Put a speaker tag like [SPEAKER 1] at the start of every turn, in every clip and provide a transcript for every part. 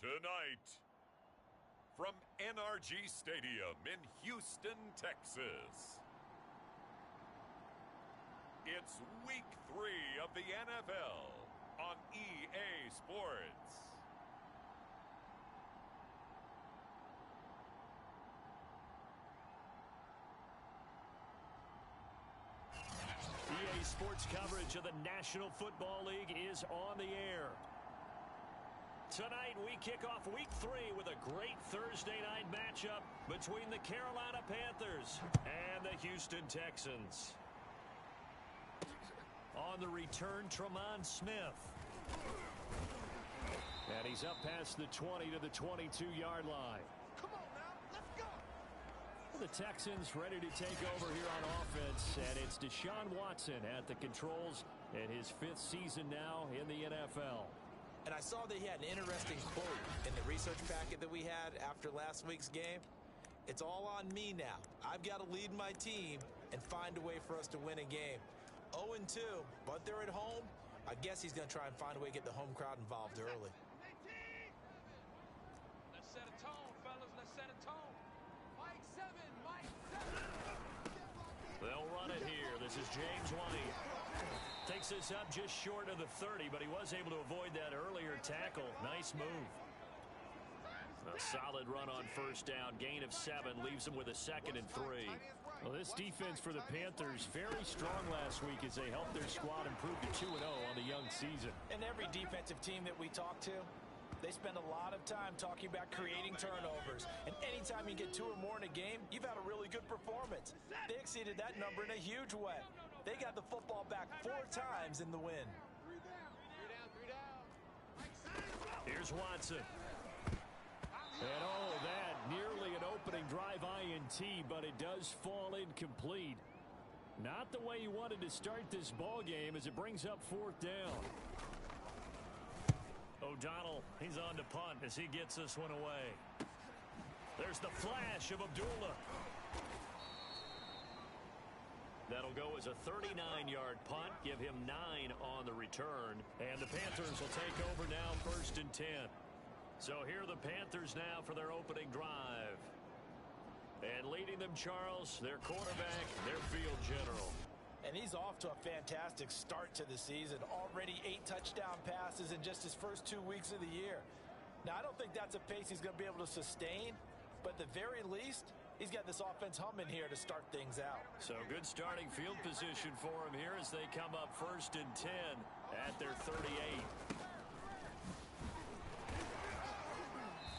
[SPEAKER 1] Tonight, from NRG Stadium in Houston, Texas, it's Week 3 of the NFL on EA Sports.
[SPEAKER 2] EA Sports coverage of the National Football League is on the air. Tonight, we kick off Week 3 with a great Thursday night matchup between the Carolina Panthers and the Houston Texans. On the return, Tremont Smith. And he's up past the 20 to the 22-yard line.
[SPEAKER 3] Come on now, let's go.
[SPEAKER 2] The Texans ready to take over here on offense, and it's Deshaun Watson at the controls in his 5th season now in the NFL.
[SPEAKER 3] And I saw that he had an interesting quote in the research packet that we had after last week's game. It's all on me now. I've got to lead my team and find a way for us to win a game. 0-2, but they're at home. I guess he's going to try and find a way to get the home crowd involved early.
[SPEAKER 4] Let's set a tone, fellas. Let's set a tone. Mike 7, Mike 7.
[SPEAKER 2] They'll run it here. This is James White. Takes this up just short of the 30, but he was able to avoid that earlier tackle. Nice move. A solid run on first down. Gain of 7 leaves him with a 2nd and 3. Well, this defense for the Panthers very strong last week as they helped their squad improve to 2-0 on the young season.
[SPEAKER 5] And every defensive team that we talk to, they spend a lot of time talking about creating turnovers. And anytime you get 2 or more in a game, you've had a really good performance. They exceeded that number in a huge way. They got the football back 4 times in the win.
[SPEAKER 4] 3 down.
[SPEAKER 2] Here's Watson. And oh, that nearly an opening drive INT, but it does fall incomplete. Not the way he wanted to start this ball game as it brings up 4th down. O'Donnell, he's on to punt as he gets this one away. There's the flash of Abdullah. That'll go as a 39-yard punt, give him 9 on the return. And the Panthers will take over now 1st and 10. So here are the Panthers now for their opening drive. And leading them, Charles, their quarterback, their field general.
[SPEAKER 5] And he's off to a fantastic start to the season. Already 8 touchdown passes in just his first 2 weeks of the year. Now, I don't think that's a pace he's going to be able to sustain, but at the very least, he's got this offense humming here to start things out. So good starting field position for him here as they come up 1st and 10 at their 38.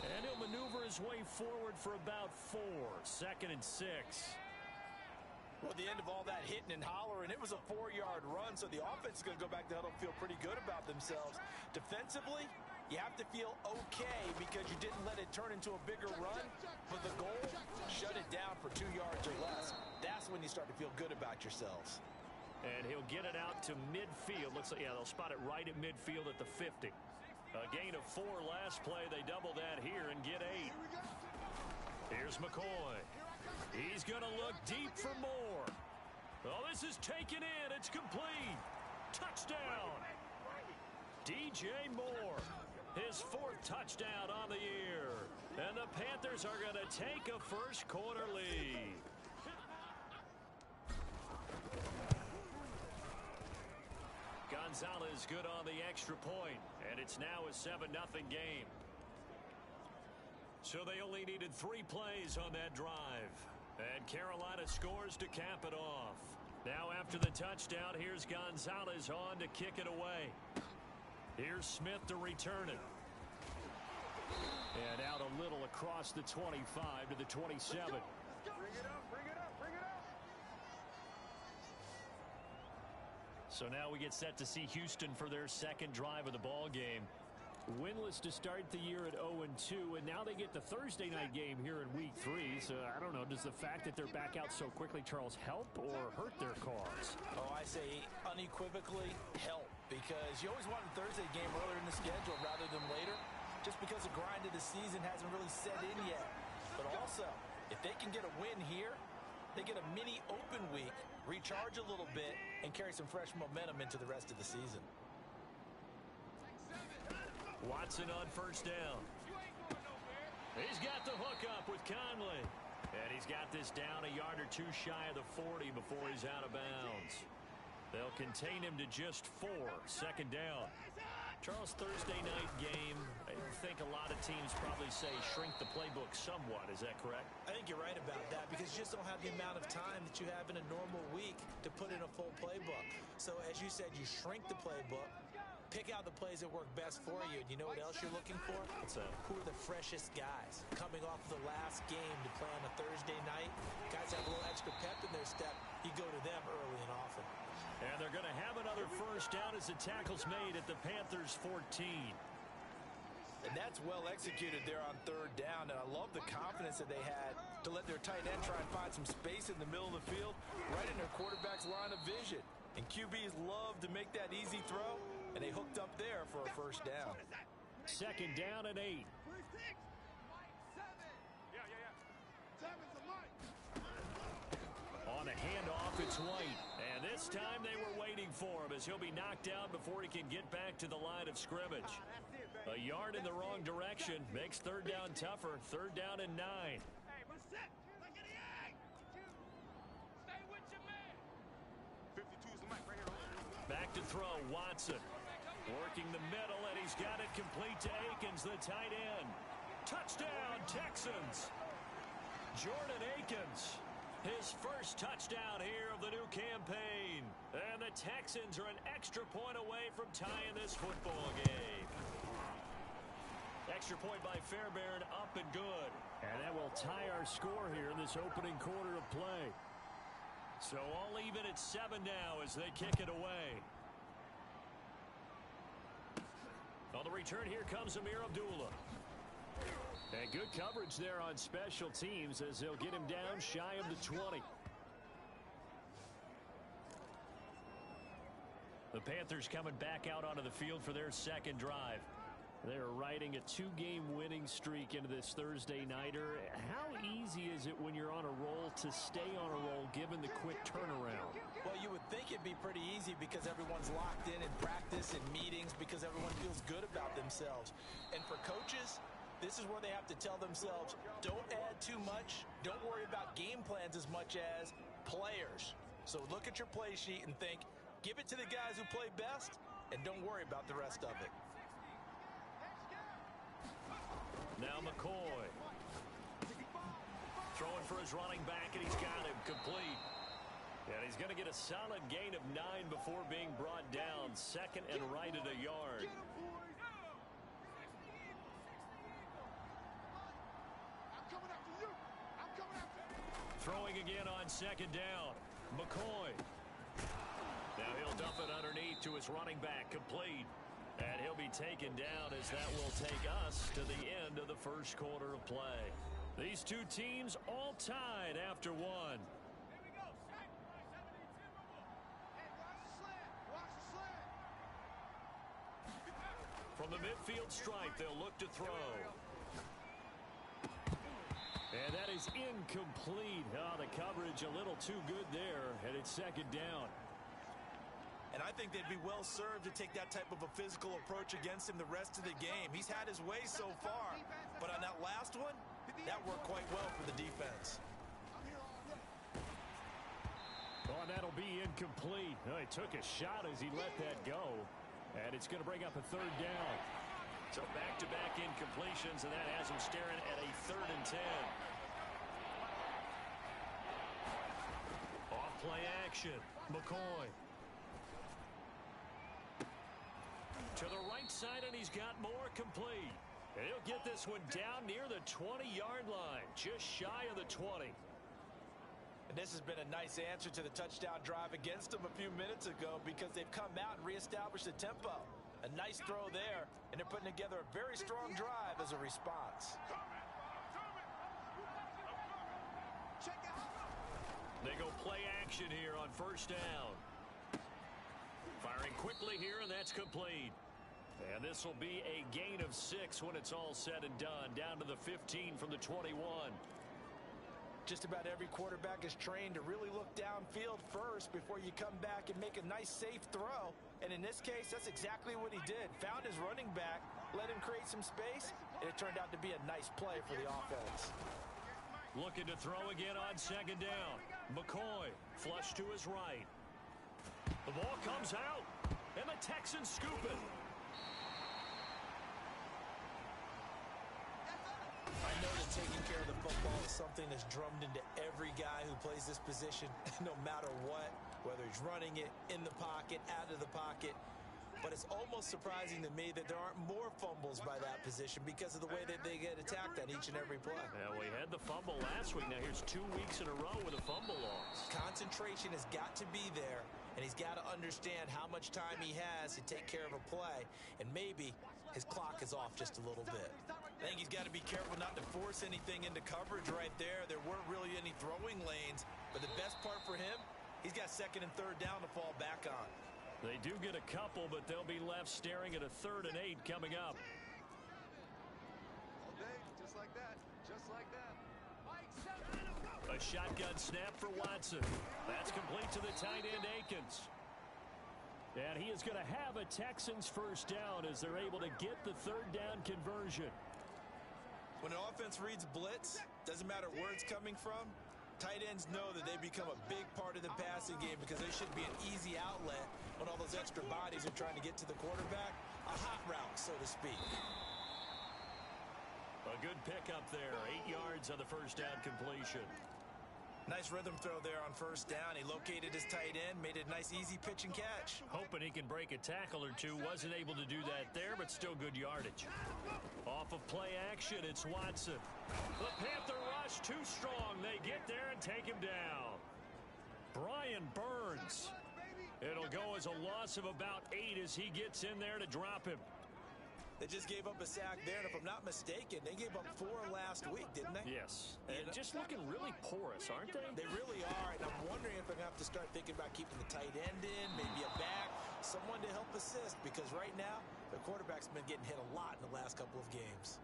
[SPEAKER 5] And he'll maneuver his way forward for about 4. 2nd and 6. Well, at the end of all that hitting and hollering, it was a 4-yard run, so the offense is going to go back to huddle and feel pretty good about themselves. Defensively, you have to feel okay because you didn't let it turn into a bigger run, but the goal, shut it down for 2 yards or less. That's when you start to feel good about yourselves.
[SPEAKER 2] And he'll get it out to midfield. Looks like, yeah, they'll spot it right at midfield at the 50. A gain of 4 last play. They double that here and get 8. Here's McCoy. He's going to look deep for more. Oh, this is taken in. It's complete. Touchdown. DJ Moore. His 4th touchdown on the year. And the Panthers are going to take a first quarter lead. Gonzalez good on the extra point, and it's now a 7-0 game. So they only needed 3 plays on that drive. And Carolina scores to cap it off. Now after the touchdown, here's Gonzalez on to kick it away. Here's Smith to return it. And out a little across the 25 to the 27.
[SPEAKER 4] Bring it up, bring it up, bring it up.
[SPEAKER 2] So now we get set to see Houston for their 2nd drive of the ball game. Winless to start the year at 0-2, and now they get the Thursday night game here in Week 3. So I don't know, does the fact that they're back out so quickly, Charles, help or hurt their cause?
[SPEAKER 5] Oh, I say unequivocally help, because you always want a Thursday game earlier in the schedule rather than later, just because the grind of the season hasn't really set in yet. But also, if they can get a win here, they get a mini open week, recharge a little bit, and carry some fresh momentum into the rest of the season.
[SPEAKER 2] Watson on first down. He's got the hook up with Conley. And he's got this down a yard or two shy of the 40 before he's out of bounds. They'll contain him to just 4. Second down. Charles, Thursday night game, I think a lot of teams probably say shrink the playbook somewhat. Is that correct?
[SPEAKER 3] I think you're right about that because you just don't have the amount of time that you have in a normal week to put in a full playbook. So as you said, you shrink the playbook, pick out the plays that work best for you. And you know what else you're looking for?
[SPEAKER 2] What's that?
[SPEAKER 3] Who are the freshest guys coming off of the last game to play on a Thursday night? Guys have a little extra pep in their step. You go to them early and often.
[SPEAKER 2] And they're going to have another first down as the tackle's made at the Panthers 14.
[SPEAKER 5] And that's well executed there on third down. And I love the confidence that they had to let their tight end try and find some space in the middle of the field, right in their quarterback's line of vision. And QBs love to make that easy throw, and they hooked up there for a first down.
[SPEAKER 2] Second down and 8. On a handoff, it's White. And this time they were waiting for him as he'll be knocked out before he can get back to the line of scrimmage. A yard in the wrong direction makes third down tougher. Third down and 9. Back to throw, Watson. Working the middle, and he's got it complete to Akins, the tight end. Touchdown, Texans. Jordan Akins. His first touchdown here of the new campaign. And the Texans are an extra point away from tying this football game. Extra point by Fairbairn, up and good. And that will tie our score here in this opening quarter of play. So all even at 7 now as they kick it away. On the return, here comes Amir Abdullah. And good coverage there on special teams as they'll get him down shy of the 20. The Panthers coming back out onto the field for their second drive. They're riding a 2-game winning streak into this Thursday nighter. How easy is it when you're on a roll to stay on a roll given the quick turnaround?
[SPEAKER 3] Well, you would think it'd be pretty easy because everyone's locked in practice and meetings because everyone feels good about themselves. And for coaches, this is where they have to tell themselves, don't add too much. Don't worry about game plans as much as players. So look at your play sheet and think, give it to the guys who play best, and don't worry about the rest of it.
[SPEAKER 2] Now McCoy. Throwing for his running back, and he's got him complete. And he's going to get a solid gain of 9 before being brought down. Second and right at a yard. Throwing again on second down. McCoy. Now he'll dump it underneath to his running back, complete. And he'll be taken down as that will take us to the end of the first quarter of play. These two teams all tied after one. From the midfield stripe, they'll look to throw. And that is incomplete. Oh, the coverage a little too good there, and it's second down.
[SPEAKER 3] And I think they'd be well served to take that type of a physical approach against him the rest of the game. He's had his way so far, but on that last one, that worked quite well for the defense.
[SPEAKER 2] Oh, and that'll be incomplete. Oh, he took a shot as he let that go, and it's going to bring up a third down. So back-to-back incompletions, and that has him staring at a 3rd and 10. Off play action. McCoy. To the right side, and he's got more, complete. And he'll get this one down near the 20-yard line, just shy of the 20.
[SPEAKER 3] And this has been a nice answer to the touchdown drive against them a few minutes ago because they've come out and reestablished the tempo. A nice throw there, and they're putting together a very strong drive as a response.
[SPEAKER 2] They go play action here on first down. Firing quickly here, and that's complete. And this will be a gain of 6 when it's all said and done, down to the 15 from the 21.
[SPEAKER 3] Just about every quarterback is trained to really look downfield first before you come back and make a nice, safe throw. And in this case, that's exactly what he did. Found his running back, let him create some space, and it turned out to be a nice play for the offense.
[SPEAKER 2] Looking to throw again on second down. McCoy, flush to his right. The ball comes out, and the Texans scoop it.
[SPEAKER 3] I know that taking care of the football is something that's drummed into every guy who plays this position, no matter what, whether he's running it, in the pocket, out of the pocket. But it's almost surprising to me that there aren't more fumbles by that position because of the way that they get attacked on each and every play.
[SPEAKER 2] Yeah, we had the fumble last week. Now here's 2 weeks in a row with a fumble loss.
[SPEAKER 3] Concentration has got to be there, and he's got to understand how much time he has to take care of a play, and maybe his clock is off just a little bit. I think he's got to be careful not to force anything into coverage right there. There weren't really any throwing lanes, but the best part for him, he's got second and third down to fall back on.
[SPEAKER 2] They do get a couple, but they'll be left staring at a 3rd and 8 coming up.
[SPEAKER 4] All day, just like that. Just like that. Mike 7.
[SPEAKER 2] A shotgun snap for Watson. That's complete to the tight end, Akins. And he is going to have a Texans first down as they're able to get the 3rd down conversion.
[SPEAKER 3] When an offense reads blitz, doesn't matter where it's coming from, tight ends know that they become a big part of the passing game because they should be an easy outlet when all those extra bodies are trying to get to the quarterback. A hot route, so to speak.
[SPEAKER 2] A good pickup there. 8 yards on the first down completion.
[SPEAKER 3] Nice rhythm throw there on first down. He located his tight end, made it a nice easy pitch and catch.
[SPEAKER 2] Hoping he can break a tackle or two. Wasn't able to do that there, but still good yardage. Off of play action, it's Watson. The Panther rush too strong. They get there and take him down. Brian Burns. It'll go as a loss of about 8 as he gets in there to drop him.
[SPEAKER 3] They just gave up a sack there, and if I'm not mistaken, they gave up 4 last week, didn't they?
[SPEAKER 2] Yes. And just looking really porous, aren't they?
[SPEAKER 3] They really are, and I'm wondering if they're going to have to start thinking about keeping the tight end in, maybe a back, someone to help assist, because right now, the quarterback's been getting hit a lot in the last couple of games.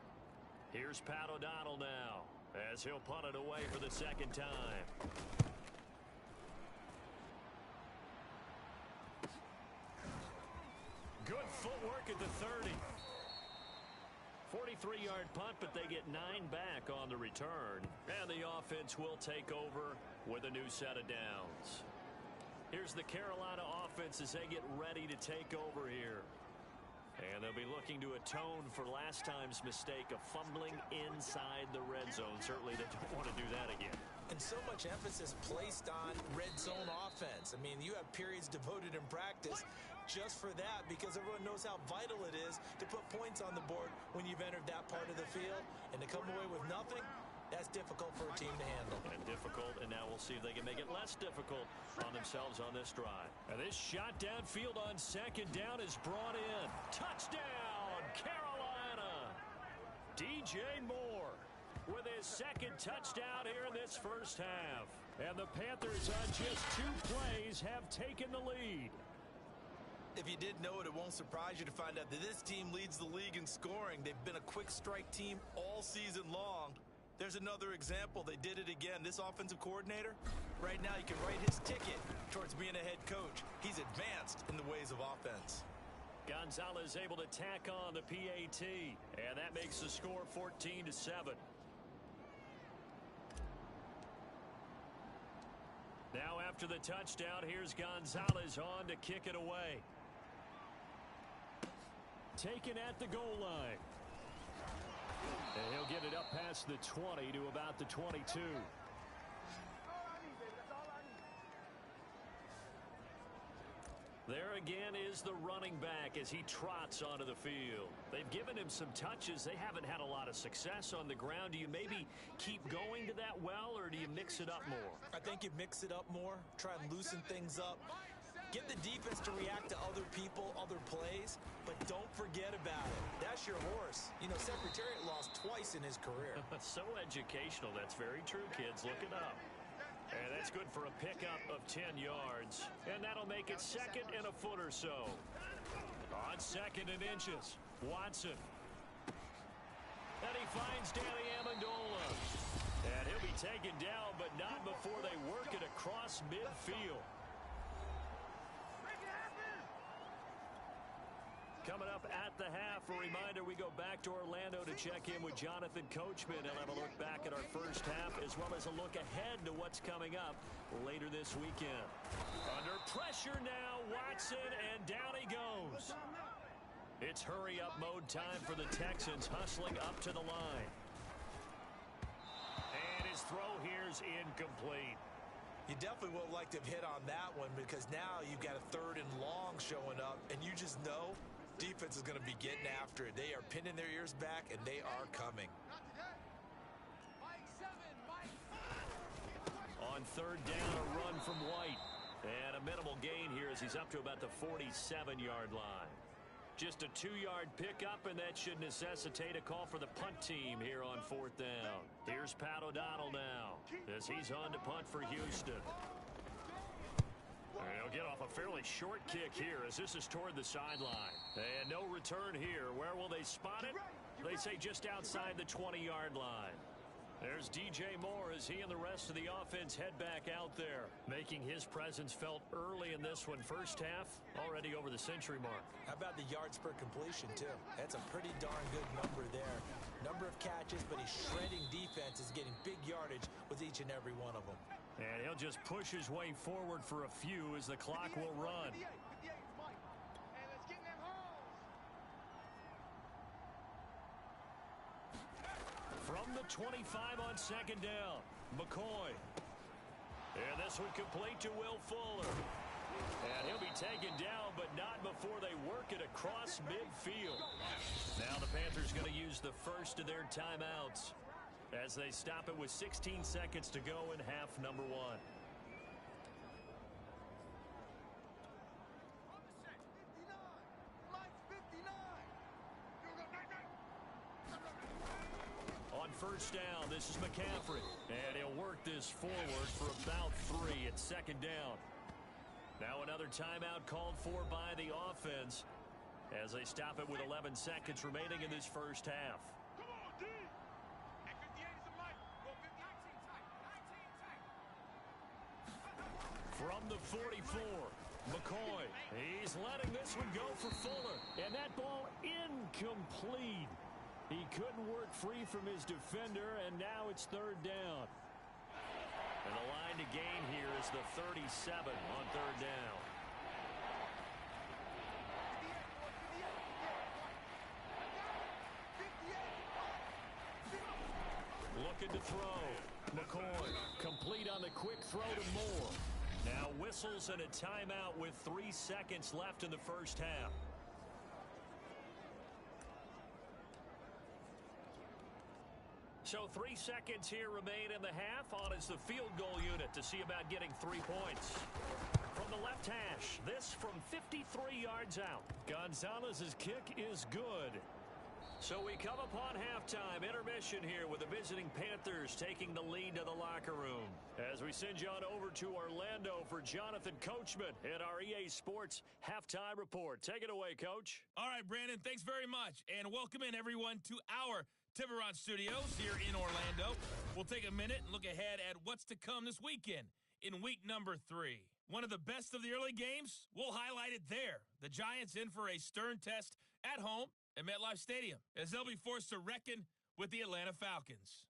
[SPEAKER 2] Here's Pat O'Donnell now, as he'll punt it away for the 2nd time. Good footwork at the 30. 43-yard punt, but they get 9 back on the return. And the offense will take over with a new set of downs. Here's the Carolina offense as they get ready to take over here. And they'll be looking to atone for last time's mistake of fumbling inside the red zone. Certainly they don't want to do that again.
[SPEAKER 3] And so much emphasis placed on red zone offense. I mean, you have periods devoted in practice just for that because everyone knows how vital it is to put points on the board when you've entered that part of the field. And to come away with nothing, that's difficult for a team to handle.
[SPEAKER 2] And difficult, and now we'll see if they can make it less difficult on themselves on this drive. And this shot downfield on 2nd down is brought in. Touchdown, Carolina! DJ Moore with his 2nd touchdown here in this first half. And the Panthers on just 2 plays have taken the lead.
[SPEAKER 3] If you did know it, it won't surprise you to find out that this team leads the league in scoring. They've been a quick strike team all season long. There's another example. They did it again. This offensive coordinator, right now, you can write his ticket towards being a head coach. He's advanced in the ways of offense.
[SPEAKER 2] Gonzalez able to tack on the PAT, and that makes the score 14-7. Now after the touchdown, here's Gonzalez on to kick it away. Taken at the goal line. And he'll get it up past the 20 to about the 22. There again is the running back as he trots onto the field. They've given him some touches. They haven't had a lot of success on the ground. Do you maybe keep going to that well, or do you mix it up more?
[SPEAKER 3] I think you mix it up more, try and loosen things up. Get the defense to react to other people, other plays, but don't forget about it. That's your horse. You know, Secretariat lost twice in his career.
[SPEAKER 2] So educational. That's very true, kids. Look it up. And that's good for a pickup of 10 yards. And that'll make it 2nd and a foot or so. On 2nd and inches, Watson. And he finds Danny Amendola. And he'll be taken down, but not before they work it across midfield. Coming up at the half, a reminder we go back to Orlando to check in with Jonathan Coachman. He'll have a look back at our first half as well as a look ahead to what's coming up later this weekend. Under pressure now, Watson, and down he goes. It's hurry-up mode time for the Texans, hustling up to the line. And his throw here is incomplete.
[SPEAKER 3] You definitely would have liked to have hit on that one because now you've got a 3rd and long showing up, and you just know defense is going to be getting after it. They are pinning their ears back, and they are coming.
[SPEAKER 2] On 3rd down, a run from White. And a minimal gain here as he's up to about the 47-yard line. Just a 2-yard pickup, and that should necessitate a call for the punt team here on 4th down. Here's Pat O'Donnell now as he's on to punt for Houston. He'll get off a fairly short kick here as this is toward the sideline. And no return here. Where will they spot it? They say just outside the 20-yard line. There's DJ Moore as he and the rest of the offense head back out there, making his presence felt early in this one. First half, already over the century mark.
[SPEAKER 3] How about the yards per completion, too? That's a pretty darn good number there. Number of catches, but he's shredding defenses, getting big yardage with each and every one of them.
[SPEAKER 2] And he'll just push his way forward for a few as the clock will run. From the 25 on 2nd down, McCoy. And this one complete to Will Fuller. And he'll be taken down, but not before they work it across midfield. Now the Panthers going to use the first of their timeouts as they stop it with 16 seconds to go in half number 1. On 1st down, this is McCaffrey. And he'll work this forward for about 3 at 2nd down. Now another timeout called for by the offense as they stop it with 11 seconds remaining in this first half. From the 44, McCoy. He's letting this one go for Fuller. And that ball incomplete. He couldn't work free from his defender, and now it's 3rd down. And the line to gain here is the 37 on 3rd down. Looking to throw. McCoy complete on the quick throw to Moore. Now whistles and a timeout with 3 seconds left in the first half. So 3 seconds here remain in the half. On is the field goal unit to see about getting 3 points. From the left hash, this from 53 yards out. Gonzalez's kick is good. So we come upon halftime intermission here with the visiting Panthers taking the lead to the locker room. As we send you on over to Orlando for Jonathan Coachman at our EA Sports Halftime Report. Take it away, Coach.
[SPEAKER 6] All right, Brandon, thanks very much. And welcome in, everyone, to our Tiburon Studios here in Orlando. We'll take a minute and look ahead at what's to come this weekend in week number 3. One of the best of the early games, we'll highlight it there. The Giants in for a stern test at home at MetLife Stadium as they'll be forced to reckon with the Atlanta Falcons.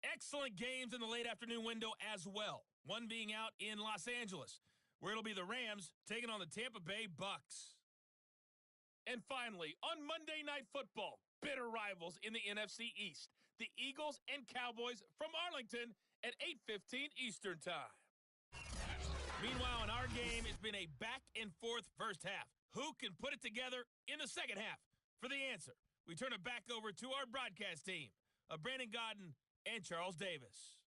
[SPEAKER 6] Excellent games in the late afternoon window as well. One being out in Los Angeles, where it'll be the Rams taking on the Tampa Bay Bucks. And finally, on Monday Night Football, bitter rivals in the NFC East, the Eagles and Cowboys from Arlington at 8:15 Eastern Time. Meanwhile, in our game, it's been a back-and-forth first half. Who can put it together in the second half? For the answer, we turn it back over to our broadcast team of Brandon Godden and Charles Davis.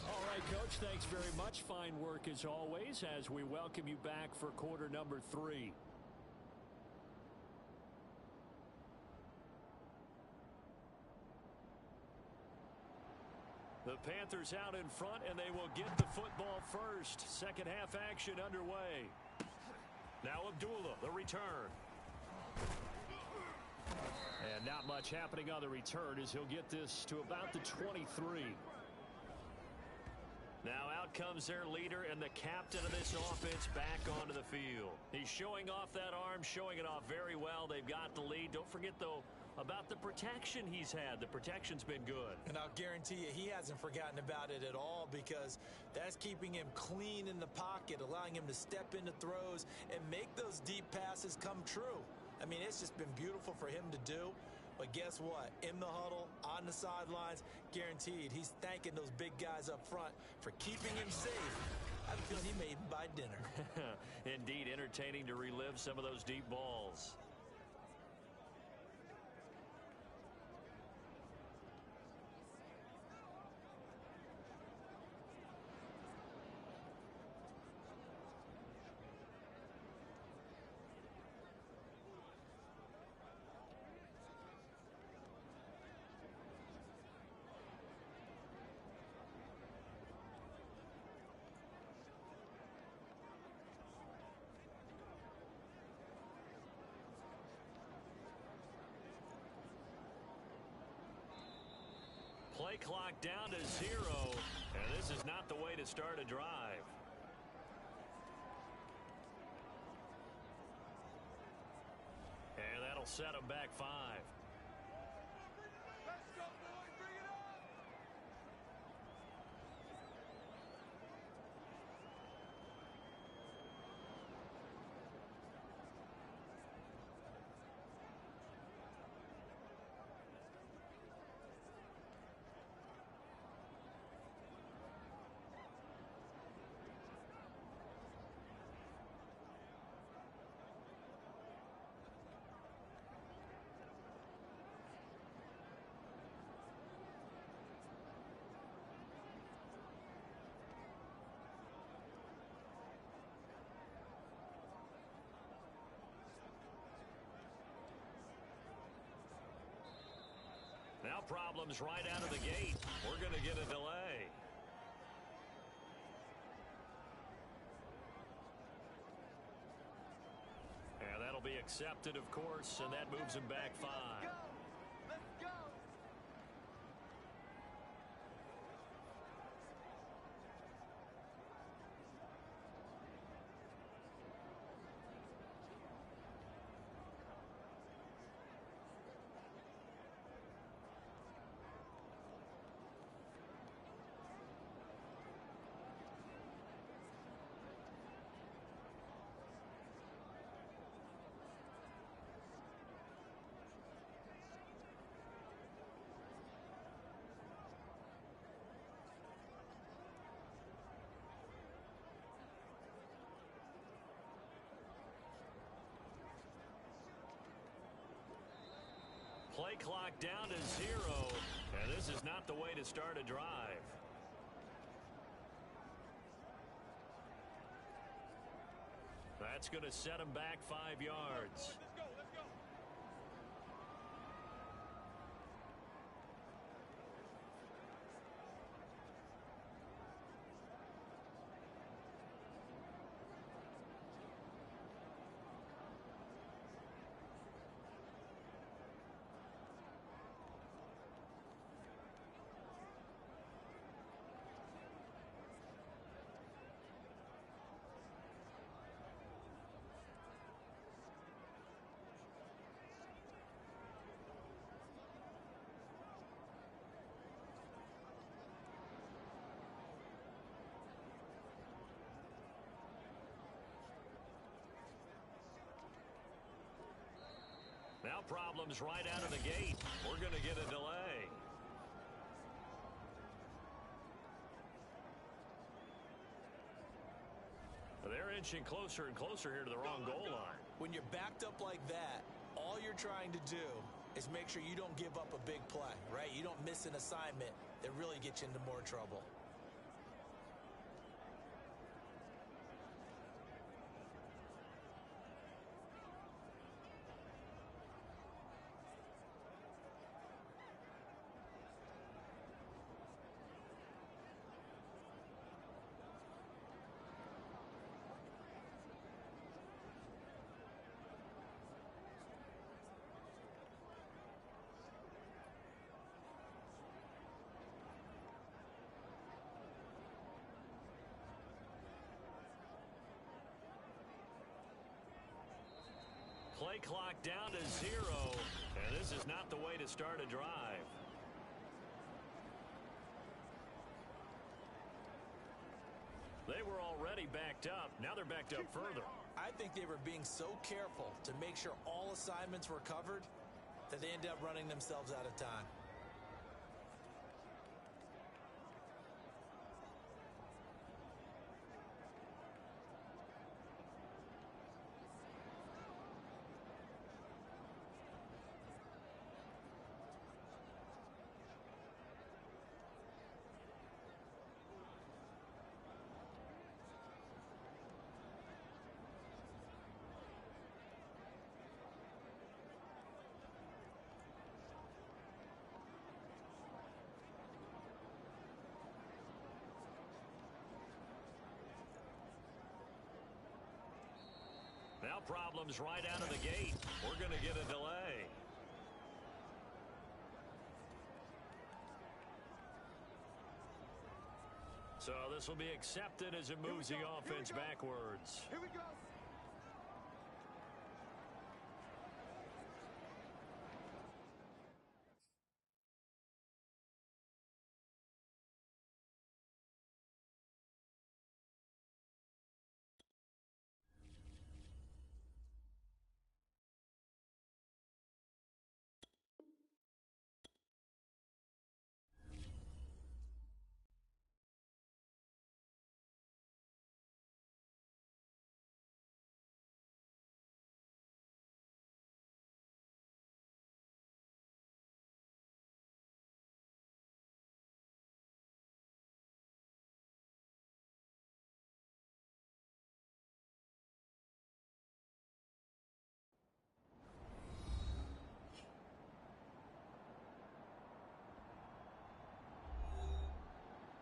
[SPEAKER 2] All right, Coach, thanks very much. Fine work as always as we welcome you back for quarter number 3. The Panthers out in front, and they will get the football first. Second half action underway. Now Abdullah, the return. And not much happening on the return as he'll get this to about the 23. Now out comes their leader and the captain of this offense back onto the field. He's showing off that arm, showing it off very well. They've got the lead. Don't forget, though, about the protection he's had. The protection's been good.
[SPEAKER 3] And I'll guarantee you he hasn't forgotten about it at all, because that's keeping him clean in the pocket, allowing him to step into throws and make those deep passes come true. I mean, it's just been beautiful for him to do. But guess what? In the huddle, on the sidelines, guaranteed he's thanking those big guys up front for keeping him safe. I feel he made him buy dinner.
[SPEAKER 2] Indeed, entertaining to relive some of those deep balls. Play clock down to 0, and this is not the way to start a drive. And that'll set them back 5.
[SPEAKER 4] Let's go, boys. Bring it on.
[SPEAKER 2] Now problems right out of the gate. We're going to get a delay. And that'll be accepted, of course, and that moves him back 5.
[SPEAKER 4] Let's go.
[SPEAKER 2] Play clock down to 0, and this is not the way to start a drive. That's going to set him back 5 yards.
[SPEAKER 4] Let's go. Let's go.
[SPEAKER 2] Now problems right out of the gate. We're going to get a delay. They're inching closer and closer here to the wrong goal line.
[SPEAKER 3] When you're backed up like that, all you're trying to do is make sure you don't give up a big play, right? You don't miss an assignment that really gets you into more trouble.
[SPEAKER 2] clock down to 0. And this is not the way to start a drive. They were already backed up. Now they're backed up further.
[SPEAKER 3] I think they were being so careful to make sure all assignments were covered that they ended up running themselves out of time.
[SPEAKER 2] Now problems right out of the gate. We're going to get a delay. So this will be accepted as it moves the offense backwards.
[SPEAKER 4] Here we go.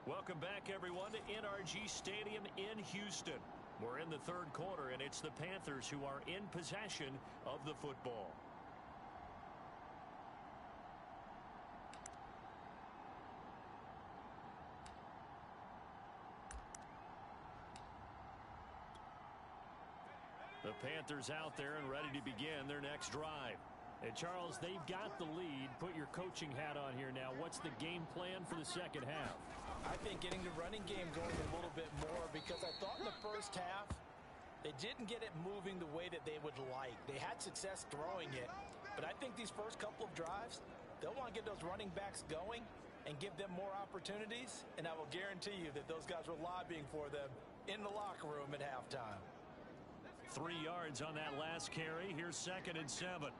[SPEAKER 2] Welcome back, everyone, to NRG Stadium in Houston. We're in the third quarter, and it's the Panthers who are in possession of the football. The Panthers out there and ready to begin their next drive.
[SPEAKER 5] And Charles, they've got the lead. Put your coaching hat on here now. What's the game plan for the second half?
[SPEAKER 3] I think getting the running game going a little bit more, because I thought in the first half they didn't get it moving the way that they would like. They had success throwing it, but I think these first couple of drives, they'll want to get those running backs going and give them more opportunities, and I will guarantee you that those guys were lobbying for them in the locker room at halftime.
[SPEAKER 2] 3 yards on that last carry. Here's 2nd and 7.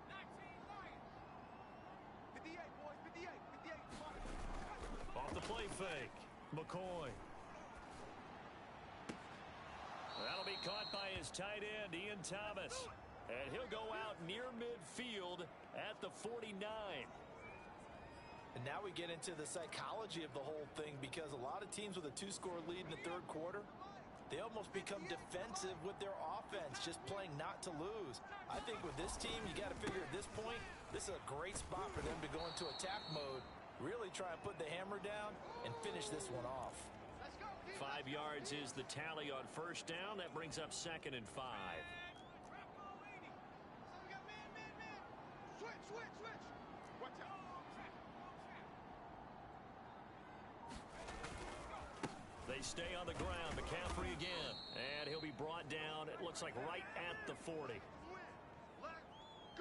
[SPEAKER 4] 58, boys, 58, 58.
[SPEAKER 2] Off the play fake. McCoy. That'll be caught by his tight end, Ian Thomas. And he'll go out near midfield at the 49.
[SPEAKER 3] And now we get into the psychology of the whole thing, because a lot of teams with a 2-score lead in the third quarter, they almost become defensive with their offense, just playing not to lose. I think with this team, you got to figure at this point, this is a great spot for them to go into attack mode, really try and put the hammer down and finish this one off.
[SPEAKER 2] 5 yards is the tally on first down. That brings up 2nd and 5.
[SPEAKER 4] Switch. Watch out.
[SPEAKER 2] They stay on the ground. McCaffrey again. And he'll be brought down, it looks like right at the 40.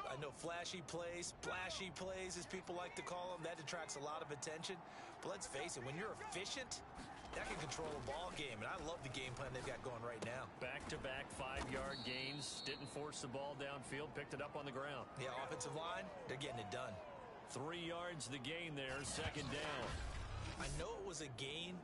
[SPEAKER 3] I know flashy plays, splashy plays, as people like to call them, that attracts a lot of attention. But let's face it, when you're efficient, that can control a ball game. And I love the game plan they've got going right now.
[SPEAKER 2] Back-to-back 5-yard gains. Didn't force the ball downfield. Picked it up on the ground.
[SPEAKER 3] Yeah, offensive line, they're getting it done.
[SPEAKER 2] 3 yards the gain there. 2nd down.
[SPEAKER 3] I know it was a gain,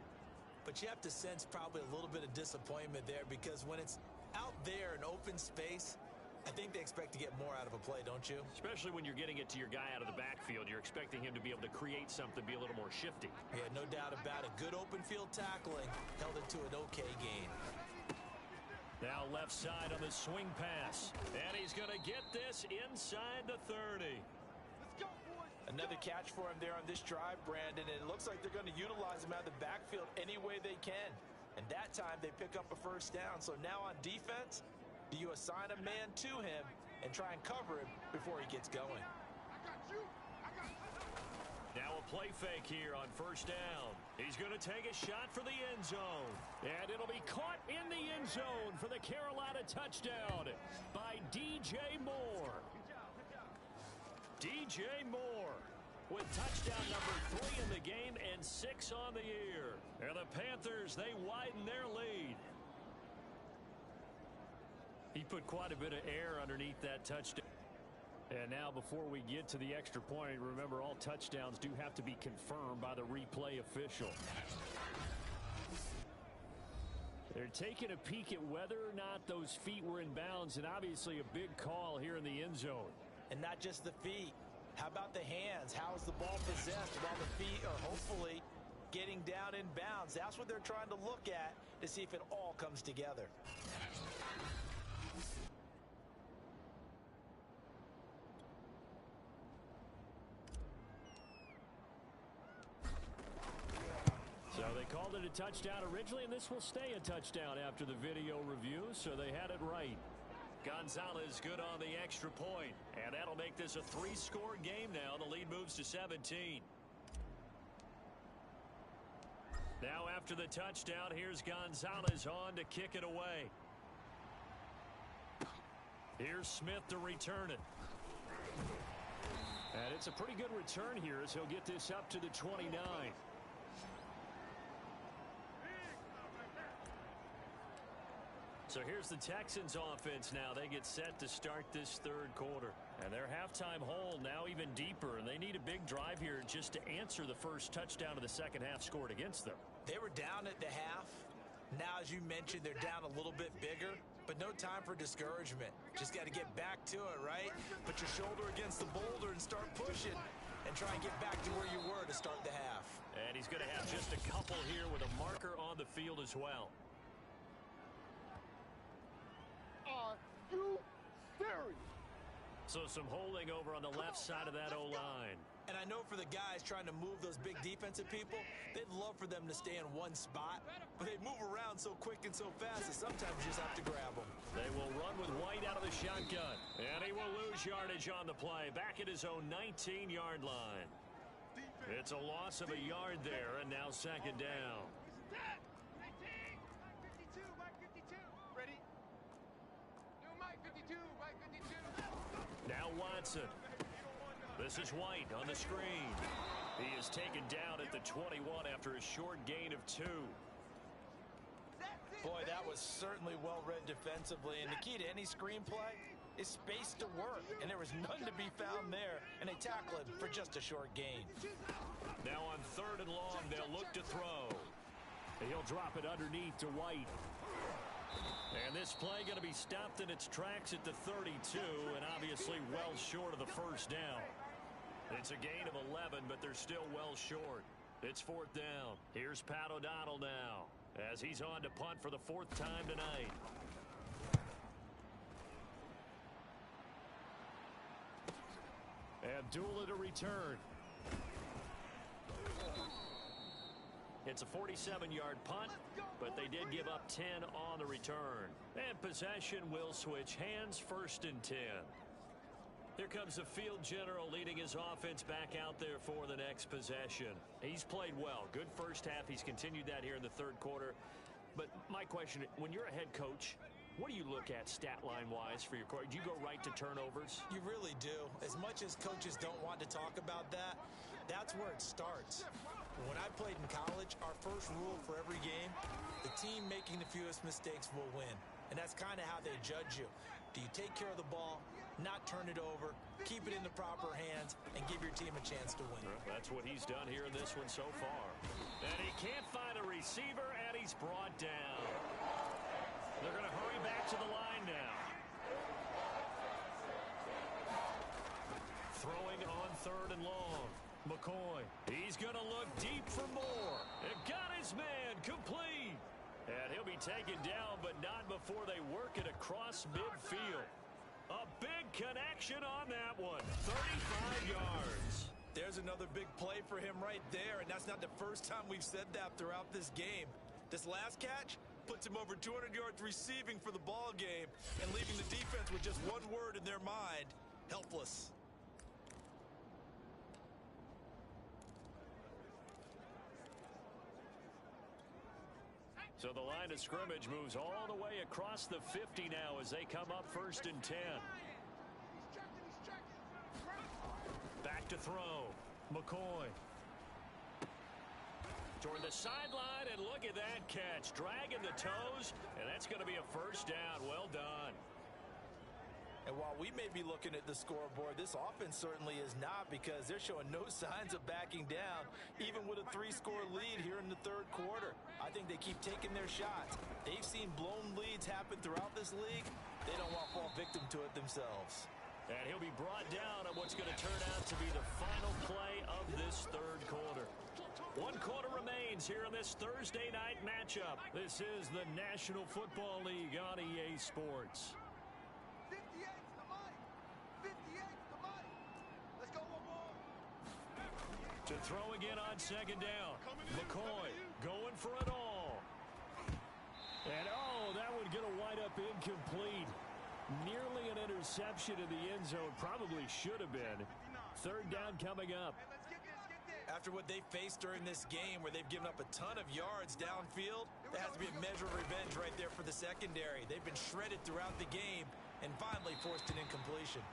[SPEAKER 3] but you have to sense probably a little bit of disappointment there, because when it's out there in open space, I think they expect to get more out of a play, don't you?
[SPEAKER 2] Especially when you're getting it to your guy out of the backfield. You're expecting him to be able to create something, be a little more shifty.
[SPEAKER 3] Yeah, no doubt about it. Good open field tackling held it to an okay gain.
[SPEAKER 2] Now left side on the swing pass. And he's going to get this inside the 30.
[SPEAKER 4] Let's go, boys.
[SPEAKER 3] Another catch for him there on this drive, Brandon. And it looks like they're going to utilize him out of the backfield any way they can. And that time they pick up a first down. So now on defense, do you assign a man to him and try and cover him before he gets going.
[SPEAKER 2] Now a play fake here on first down. He's going to take a shot for the end zone. And it'll be caught in the end zone for the Carolina touchdown by DJ Moore. DJ Moore with touchdown number 3 in the game and 6 on the year. And the Panthers, they widen their lead. He put quite a bit of air underneath that touchdown. And now before we get to the extra point, remember all touchdowns do have to be confirmed by the replay official. They're taking a peek at whether or not those feet were in bounds, and obviously a big call here in the end zone.
[SPEAKER 3] And not just the feet. How about the hands? How is the ball possessed while the feet are hopefully getting down in bounds? That's what they're trying to look at to see if it all comes together.
[SPEAKER 2] So they called it a touchdown originally, and this will stay a touchdown after the video review, so they had it right. Gonzalez good on the extra point, and that'll make this a 3-score game now. The lead moves to 17. Now after the touchdown, here's Gonzalez on to kick it away. Here's Smith to return it. And it's a pretty good return here as he'll get this up to the 29. So here's the Texans offense now. They get set to start this third quarter. And their halftime hole now even deeper. And they need a big drive here just to answer the first touchdown of the second half scored against them.
[SPEAKER 3] They were down at the half. Now, as you mentioned, they're down a little bit bigger. But no time for discouragement. Just got to get back to it, right? Put your shoulder against the boulder and start pushing. And try and get back to where you were to start the half.
[SPEAKER 2] And he's going to have just a couple here with a marker on the field as well.
[SPEAKER 4] Are you serious?
[SPEAKER 2] So some holding over on the left side of that O-line.
[SPEAKER 3] And I know for the guys trying to move those big defensive people, they'd love for them to stay in one spot. But they move around so quick and so fast that sometimes you just have to grab them.
[SPEAKER 2] They will run with White out of the shotgun. And he will lose yardage on the play. Back at his own 19-yard line. It's a loss of a yard there, and now second down. Now Watson. This is White on the screen. He is taken down at the 21 after a short gain of 2.
[SPEAKER 3] Boy, that was certainly well read defensively. And the key to any screenplay is space to work. And there was none to be found there. And they tackle it for just a short gain.
[SPEAKER 2] Now on third and long, they'll look to throw. He'll drop it underneath to White. And this play going to be stopped in its tracks at the 32, and obviously well short of the first down. It's a gain of 11, but they're still well short. It's fourth down. Here's Pat O'Donnell now, as he's on to punt for the 4th time tonight. Abdullah to return. It's a 47-yard punt, but they did give up 10 on the return. And possession will switch hands, 1st and 10. Here comes the field general leading his offense back out there for the next possession. He's played well. Good first half. He's continued that here in the third quarter. But my question, when you're a head coach, what do you look at stat line-wise for your coach? Do you go right to turnovers?
[SPEAKER 3] You really do. As much as coaches don't want to talk about that, that's where it starts. When I played in college, our first rule for every game, the team making the fewest mistakes will win. And that's kind of how they judge you. Do you take care of the ball, not turn it over, keep it in the proper hands, and give your team a chance to win?
[SPEAKER 2] Well, that's what he's done here in this one so far. And he can't find a receiver, and he's brought down. They're going to hurry back to the line now. Throwing on third and long. McCoy, he's going to look deep for more. And got his man complete. And he'll be taken down, but not before they work it across midfield. A big connection on that one. 35 yards.
[SPEAKER 3] There's another big play for him right there, and that's not the first time we've said that throughout this game. This last catch, puts him over 200 yards receiving for the ball game and leaving the defense with just one word in their mind: helpless.
[SPEAKER 2] So the line of scrimmage moves all the way across the 50 now as they come up 1st and 10. Back to throw. McCoy. Toward the sideline, and look at that catch. Dragging the toes, and that's going to be a first down. Well done.
[SPEAKER 3] And while we may be looking at the scoreboard, this offense certainly is not, because they're showing no signs of backing down, even with a 3-score lead here in the third quarter. I think they keep taking their shots. They've seen blown leads happen throughout this league. They don't want to fall victim to it themselves.
[SPEAKER 2] And he'll be brought down on what's going to turn out to be the final play of this third quarter. 1 quarter remains here in this Thursday night matchup. This is the National Football League on EA Sports.
[SPEAKER 4] 58 to the mic. 58 to the mic. Let's go one more.
[SPEAKER 2] To throw again on 2nd down. McCoy going for it all. And that would get a wide-up incomplete. Nearly an interception in the end zone. Probably should have been. 3rd down coming up.
[SPEAKER 3] After what they faced during this game, where they've given up a ton of yards downfield, there has to be a measure of revenge right there for the secondary. They've been shredded throughout the game and finally forced an incompletion.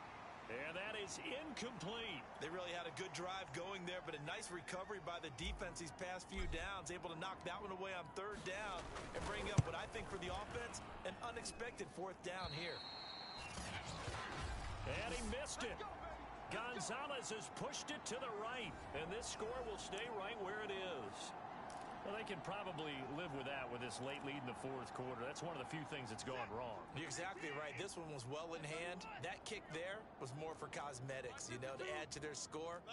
[SPEAKER 2] And that is incomplete.
[SPEAKER 3] They really had a good drive going there, but a nice recovery by the defense these past few downs, able to knock that one away on 3rd down and bring up what I think for the offense, an unexpected 4th down here.
[SPEAKER 2] And he missed it. Gonzalez has pushed it to the right, and this score will stay right where it is. Well, they can probably live with that with this late lead in the 4th quarter. That's one of the few things that's gone wrong.
[SPEAKER 3] You're exactly right. This one was well in hand. That kick there was more for cosmetics, to add to their score.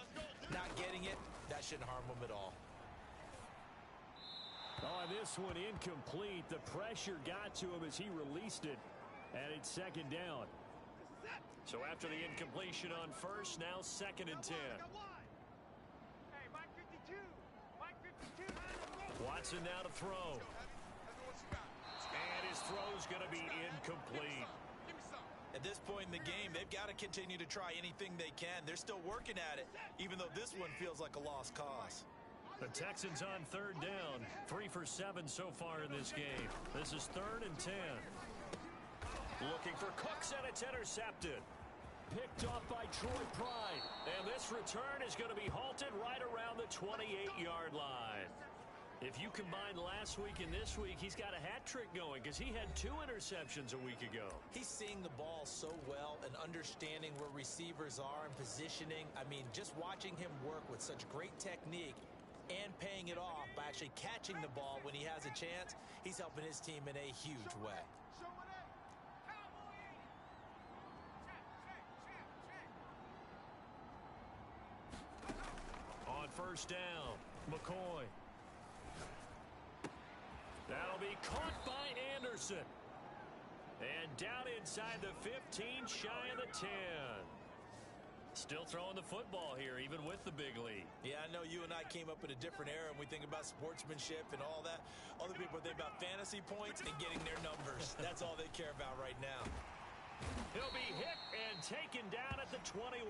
[SPEAKER 3] Not getting it, that shouldn't harm them at all.
[SPEAKER 2] Oh, this one incomplete. The pressure got to him as he released it, and it's 2nd down. So after the incompletion on 1st, now 2nd and 10.
[SPEAKER 4] Hey, Mike 52. Mike 52.
[SPEAKER 2] Watson now to throw. And his throw's going to be incomplete.
[SPEAKER 3] At this point in the game, they've got to continue to try anything they can. They're still working at it, even though this one feels like a lost cause.
[SPEAKER 2] The Texans on 3rd down. 3 for 7 so far in this game. This is 3rd and 10. Looking for Cooks, and it's intercepted. Picked off by Troy Pride. And this return is going to be halted right around the 28-yard line. If you combine last week and this week, he's got a hat trick going because he had 2 interceptions a week ago.
[SPEAKER 3] He's seeing the ball so well and understanding where receivers are and positioning. I mean, just watching him work with such great technique and paying it off by actually catching the ball when he has a chance, he's helping his team in a huge way.
[SPEAKER 2] On 1st down, McCoy. That'll be caught by Anderson. And down inside the 15, shy of the 10. Still throwing the football here, even with the big lead.
[SPEAKER 3] Yeah, I know you and I came up in a different era, and we think about sportsmanship and all that. Other people think about fantasy points and getting their numbers. That's all they care about right now.
[SPEAKER 2] He'll be hit and taken down at the 21.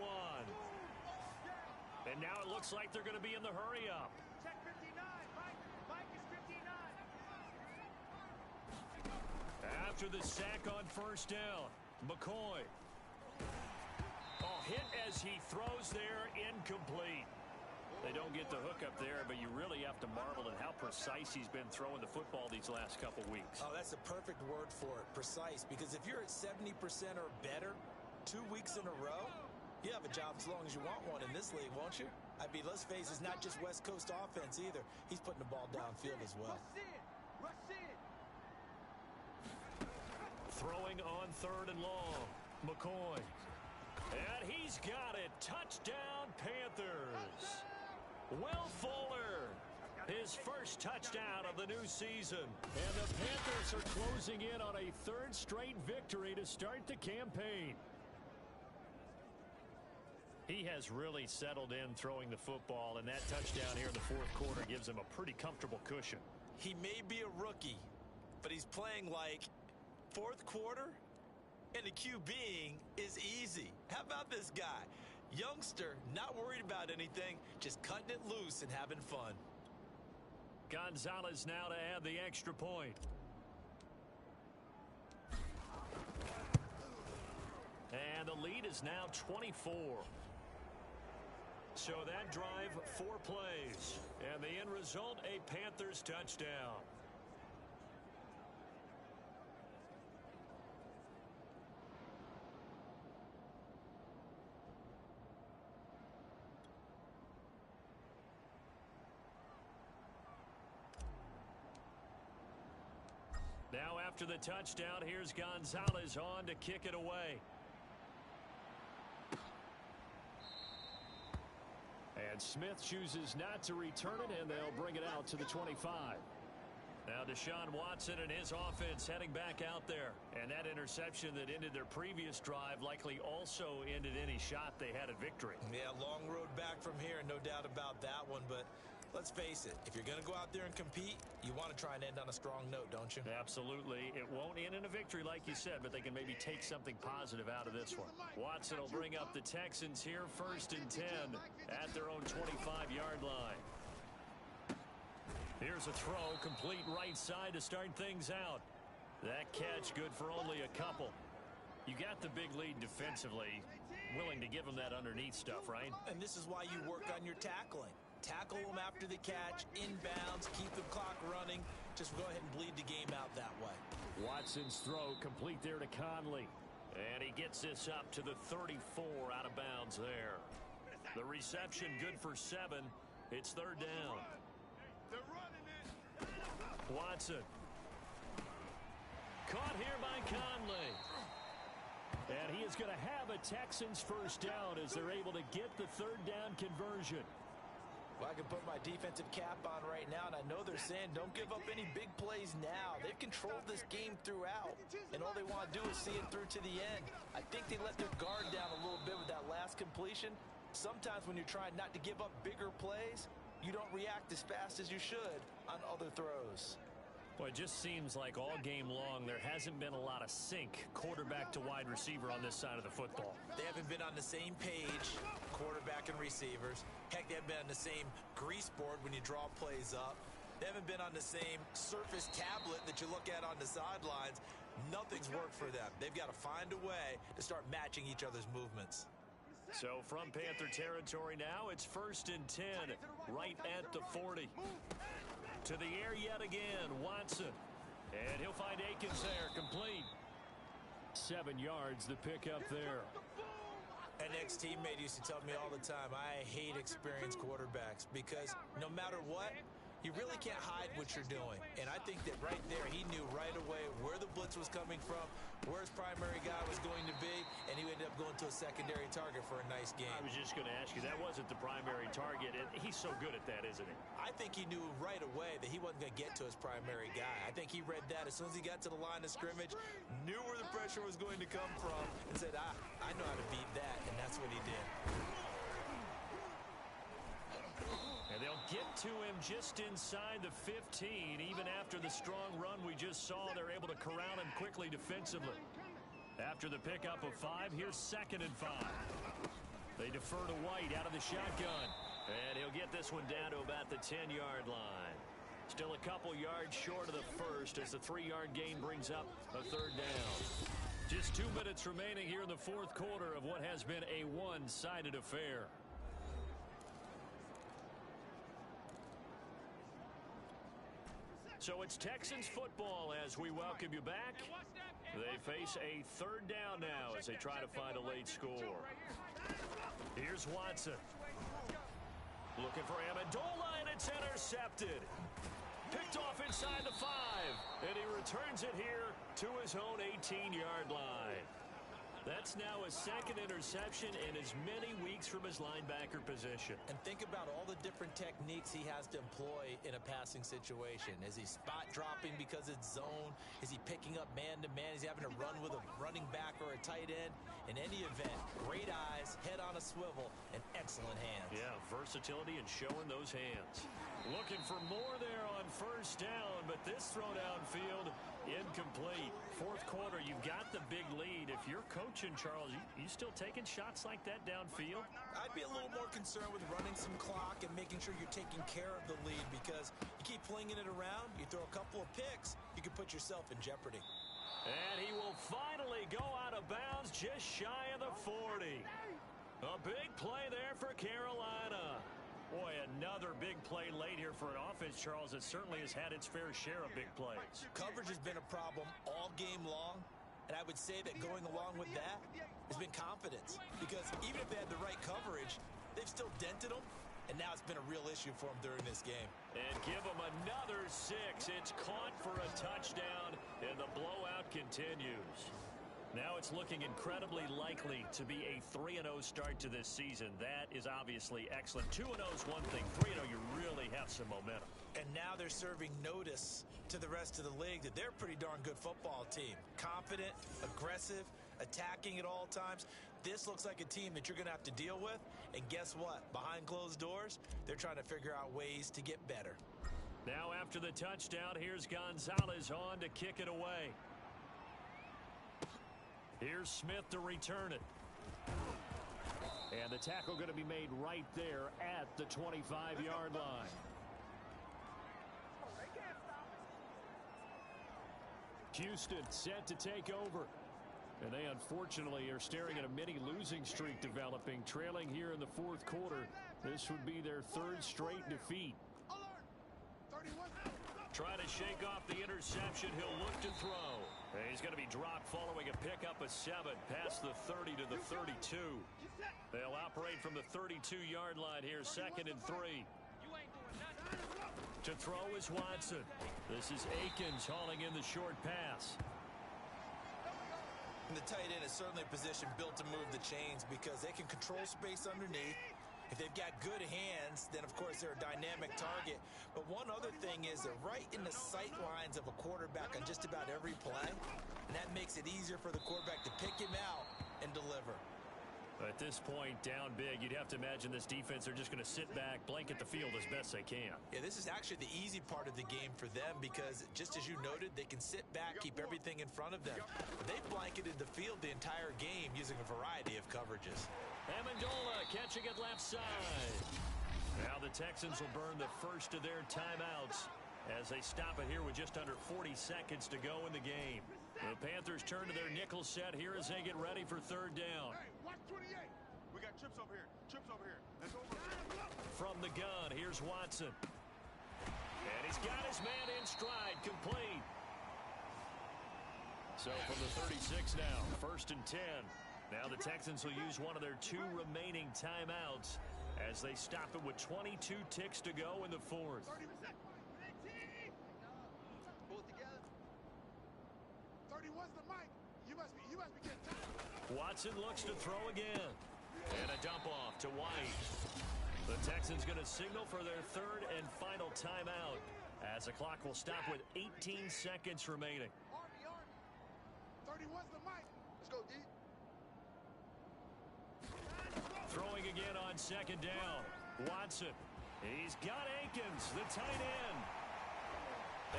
[SPEAKER 2] And now it looks like they're going to be in the hurry-up.
[SPEAKER 4] Check 59. Mike is 59.
[SPEAKER 2] After the sack on 1st down, McCoy. Hit as he throws there, incomplete. They don't get the hook up there, but you really have to marvel at how precise he's been throwing the football these last couple weeks.
[SPEAKER 3] Oh, that's the perfect word for it, precise, because if you're at 70% or better 2 weeks in a row, you have a job as long as you want one in this league, won't you? I mean, let's face it, it's not just West Coast offense either. He's putting the ball downfield as well.
[SPEAKER 4] Rush in.
[SPEAKER 2] Throwing on 3rd and long, McCoy. And he's got it. Touchdown, Panthers. Will Fuller, his first touchdown of the new season. And the Panthers are closing in on a 3rd straight victory to start the campaign. He has really settled in throwing the football, and that touchdown here in the 4th quarter gives him a pretty comfortable cushion.
[SPEAKER 3] He may be a rookie, but he's playing like fourth quarter, and the QBing is easy. How about this guy? Youngster, not worried about anything, just cutting it loose and having fun.
[SPEAKER 2] Gonzalez now to add the extra point. And the lead is now 24. So that drive, 4 plays. And the end result, a Panthers touchdown. Now after the touchdown, here's Gonzalez on to kick it away. And Smith chooses not to return it, and they'll bring it out to the 25. Now Deshaun Watson and his offense heading back out there. And that interception that ended their previous drive likely also ended any shot they had at victory.
[SPEAKER 3] Yeah, long road back from here, no doubt about that one. But let's face it, if you're going to go out there and compete, you want to try and end on a strong note, don't you?
[SPEAKER 2] Absolutely. It won't end in a victory like you said, but they can maybe take something positive out of this one. Watson will bring up the Texans here, 1st and 10 at their own 25-yard line. Here's a throw, complete right side to start things out. That catch good for only a couple. You got the big lead defensively. Willing to give them that underneath stuff, right?
[SPEAKER 3] And this is why you work on your tackling. Tackle them after the catch, inbounds, keep the clock running. Just go ahead and bleed the game out that way.
[SPEAKER 2] Watson's throw complete there to Conley. And he gets this up to the 34 out of bounds there. The reception good for 7. It's 3rd down. Watson. Caught here by Conley. And he is going to have a Texans first down as they're able to get the 3rd down conversion.
[SPEAKER 3] Well, I can put my defensive cap on right now, and I know they're saying don't give up any big plays now. They've controlled this game throughout, and all they want to do is see it through to the end. I think they let their guard down a little bit with that last completion. Sometimes when you're trying not to give up bigger plays, you don't react as fast as you should on other throws.
[SPEAKER 2] Well, it just seems like all game long there hasn't been a lot of sync quarterback to wide receiver on this side of the football.
[SPEAKER 3] They haven't been on the same page, quarterback and receivers. Heck, they haven't been on the same grease board when you draw plays up. They haven't been on the same surface tablet that you look at on the sidelines. Nothing's worked for them. They've got to find a way to start matching each other's movements.
[SPEAKER 2] So from Panther territory now, it's 1st and 10, right at the 40. To the air yet again, Watson. And he'll find Akins there, complete. 7 yards, the pickup there.
[SPEAKER 3] An ex-teammate used to tell me all the time, I hate experienced quarterbacks because no matter what, you really can't hide what you're doing. And I think that right there, he knew right away where the blitz was coming from, where his primary guy was going to be, and he ended up going to a secondary target for a nice game.
[SPEAKER 2] I was just going to ask you, that wasn't the primary target, and he's so good at that, isn't he?
[SPEAKER 3] I think he knew right away that he wasn't going to get to his primary guy. I think he read that as soon as he got to the line of scrimmage, knew where the pressure was going to come from, and said, I know how to beat that, and that's what he did.
[SPEAKER 2] And they'll get to him just inside the 15. Even after the strong run we just saw, they're able to corral him quickly defensively. After the pickup of 5, here's 2nd and 5. They defer to White out of the shotgun. And he'll get this one down to about the 10-yard line. Still a couple yards short of the first as the 3-yard gain brings up a 3rd down. Just 2 minutes remaining here in the 4th quarter of what has been a one-sided affair. So it's Texans football as we welcome you back. They face a 3rd down now as they try to find a late score. Here's Watson. Looking for Amendola, and it's intercepted. Picked off inside the 5, and he returns it here to his own 18-yard line. That's now his 2nd interception in as many weeks from his linebacker position.
[SPEAKER 3] And think about all the different techniques he has to employ in a passing situation. Is he spot dropping because it's zone? Is he picking up man-to-man? Is he having to run with a running back or a tight end? In any event, great eyes, head on a swivel, and excellent hands.
[SPEAKER 2] Yeah, versatility and showing those hands. Looking for more there on first down, but this throw downfield incomplete. Fourth quarter, you've got the big lead. If you're coaching, Charles, you still taking shots like that downfield?
[SPEAKER 3] I'd be a little more concerned with running some clock and making sure you're taking care of the lead, because you keep flinging it around, you throw a couple of picks, you can put yourself in jeopardy.
[SPEAKER 2] And he will finally go out of bounds just shy of the 40. A big play there for Carolina. Boy, another big play late here for an offense, Charles, that certainly has had its fair share of big plays.
[SPEAKER 3] Coverage has been a problem all game long, and I would say that going along with that has been confidence, because even if they had the right coverage, they've still dented them, and now it's been a real issue for them during this game.
[SPEAKER 2] And give them another 6. It's caught for a touchdown, and the blowout continues. Now it's looking incredibly likely to be a 3-0 start to this season. That is obviously excellent. 2-0 is one thing. 3-0, you really have some momentum.
[SPEAKER 3] And now they're serving notice to the rest of the league that they're a pretty darn good football team. Confident, aggressive, attacking at all times. This looks like a team that you're going to have to deal with. And guess what? Behind closed doors, they're trying to figure out ways to get better.
[SPEAKER 2] Now after the touchdown, here's Gonzalez on to kick it away. Here's Smith to return it. And the tackle going to be made right there at the 25-yard line. Houston set to take over. And they unfortunately are staring at a mini losing streak developing, trailing here in the fourth quarter. This would be their 3rd straight defeat. Trying to shake off the interception. He'll look to throw. And he's going to be dropped following a pickup of 7 past the 30 to the 32. They'll operate from the 32-yard line here, 2nd and 3. To throw is Watson. This is Akins hauling in the short pass.
[SPEAKER 3] And the tight end is certainly a position built to move the chains, because they can control space underneath. If they've got good hands, then of course they're a dynamic target. But one other thing is they're right in the sight lines of a quarterback on just about every play. And that makes it easier for the quarterback to pick him out and deliver.
[SPEAKER 2] At this point, down big, you'd have to imagine this defense are just going to sit back, blanket the field as best they can.
[SPEAKER 3] Yeah, this is actually the easy part of the game for them, because just as you noted, they can sit back, keep everything in front of them. They've blanketed the field the entire game using a variety of coverages.
[SPEAKER 2] Amendola catching it left side. Now the Texans will burn the first of their timeouts as they stop it here with just under 40 seconds to go in the game. The Panthers turn to their nickel set here as they get ready for 3rd down.
[SPEAKER 7] Hey, watch 28. We got trips over here. Trips over here. Let's over.
[SPEAKER 2] From the gun, here's Watson. And he's got his man in stride, complete. So from the 36 now, 1st and 10. Now the Texans will use one of their 2 remaining timeouts as they stop it with 22 ticks to go in the 4th. Watson looks to throw again. And a dump off to White. The Texans going to signal for their 3rd and final timeout as the clock will stop with 18 seconds remaining.
[SPEAKER 7] 31's the mic. Let's go, D.
[SPEAKER 2] Throwing again on 2nd down. Watson. He's got Akins, the tight end.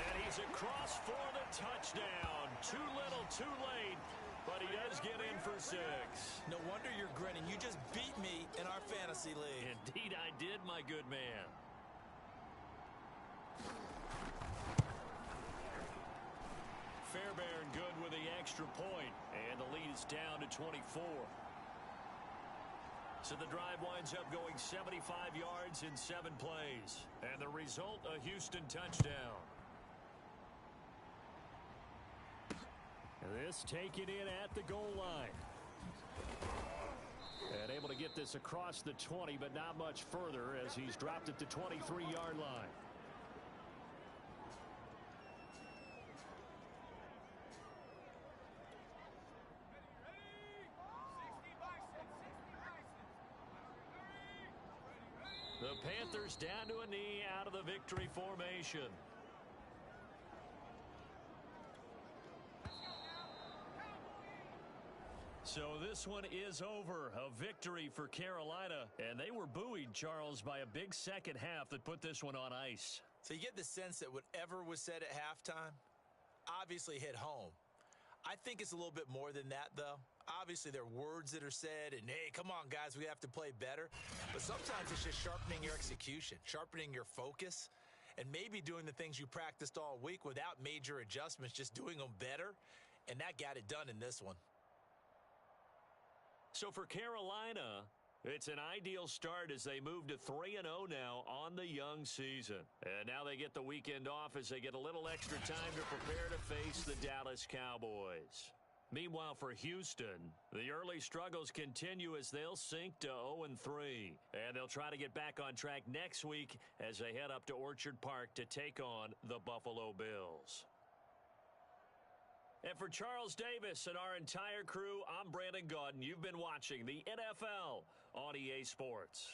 [SPEAKER 2] And he's across for the touchdown. Too little, too late. But he does get in for 6.
[SPEAKER 3] No wonder you're grinning. You just beat me in our fantasy league.
[SPEAKER 2] Indeed I did, my good man. Fairbairn good with the extra point, and the lead is down to 24. So the drive winds up going 75 yards in 7 plays. And the result, a Houston touchdown. This taken in at the goal line. And able to get this across the 20, but not much further as he's dropped it to 23-yard line. The Panthers down to a knee out of the victory formation. So this one is over. A victory for Carolina. And they were buoyed, Charles, by a big second half that put this one on ice.
[SPEAKER 3] So you get the sense that whatever was said at halftime obviously hit home. I think it's a little bit more than that, though. Obviously, there are words that are said, and, hey, come on, guys, we have to play better. But sometimes it's just sharpening your execution, sharpening your focus, and maybe doing the things you practiced all week without major adjustments, just doing them better. And that got it done in this one.
[SPEAKER 2] So for Carolina, it's an ideal start as they move to 3-0 now on the young season. And now they get the weekend off as they get a little extra time to prepare to face the Dallas Cowboys. Meanwhile, for Houston, the early struggles continue as they'll sink to 0-3. And they'll try to get back on track next week as they head up to Orchard Park to take on the Buffalo Bills. And for Charles Davis and our entire crew, I'm Brandon Gaudin. You've been watching the NFL on EA Sports.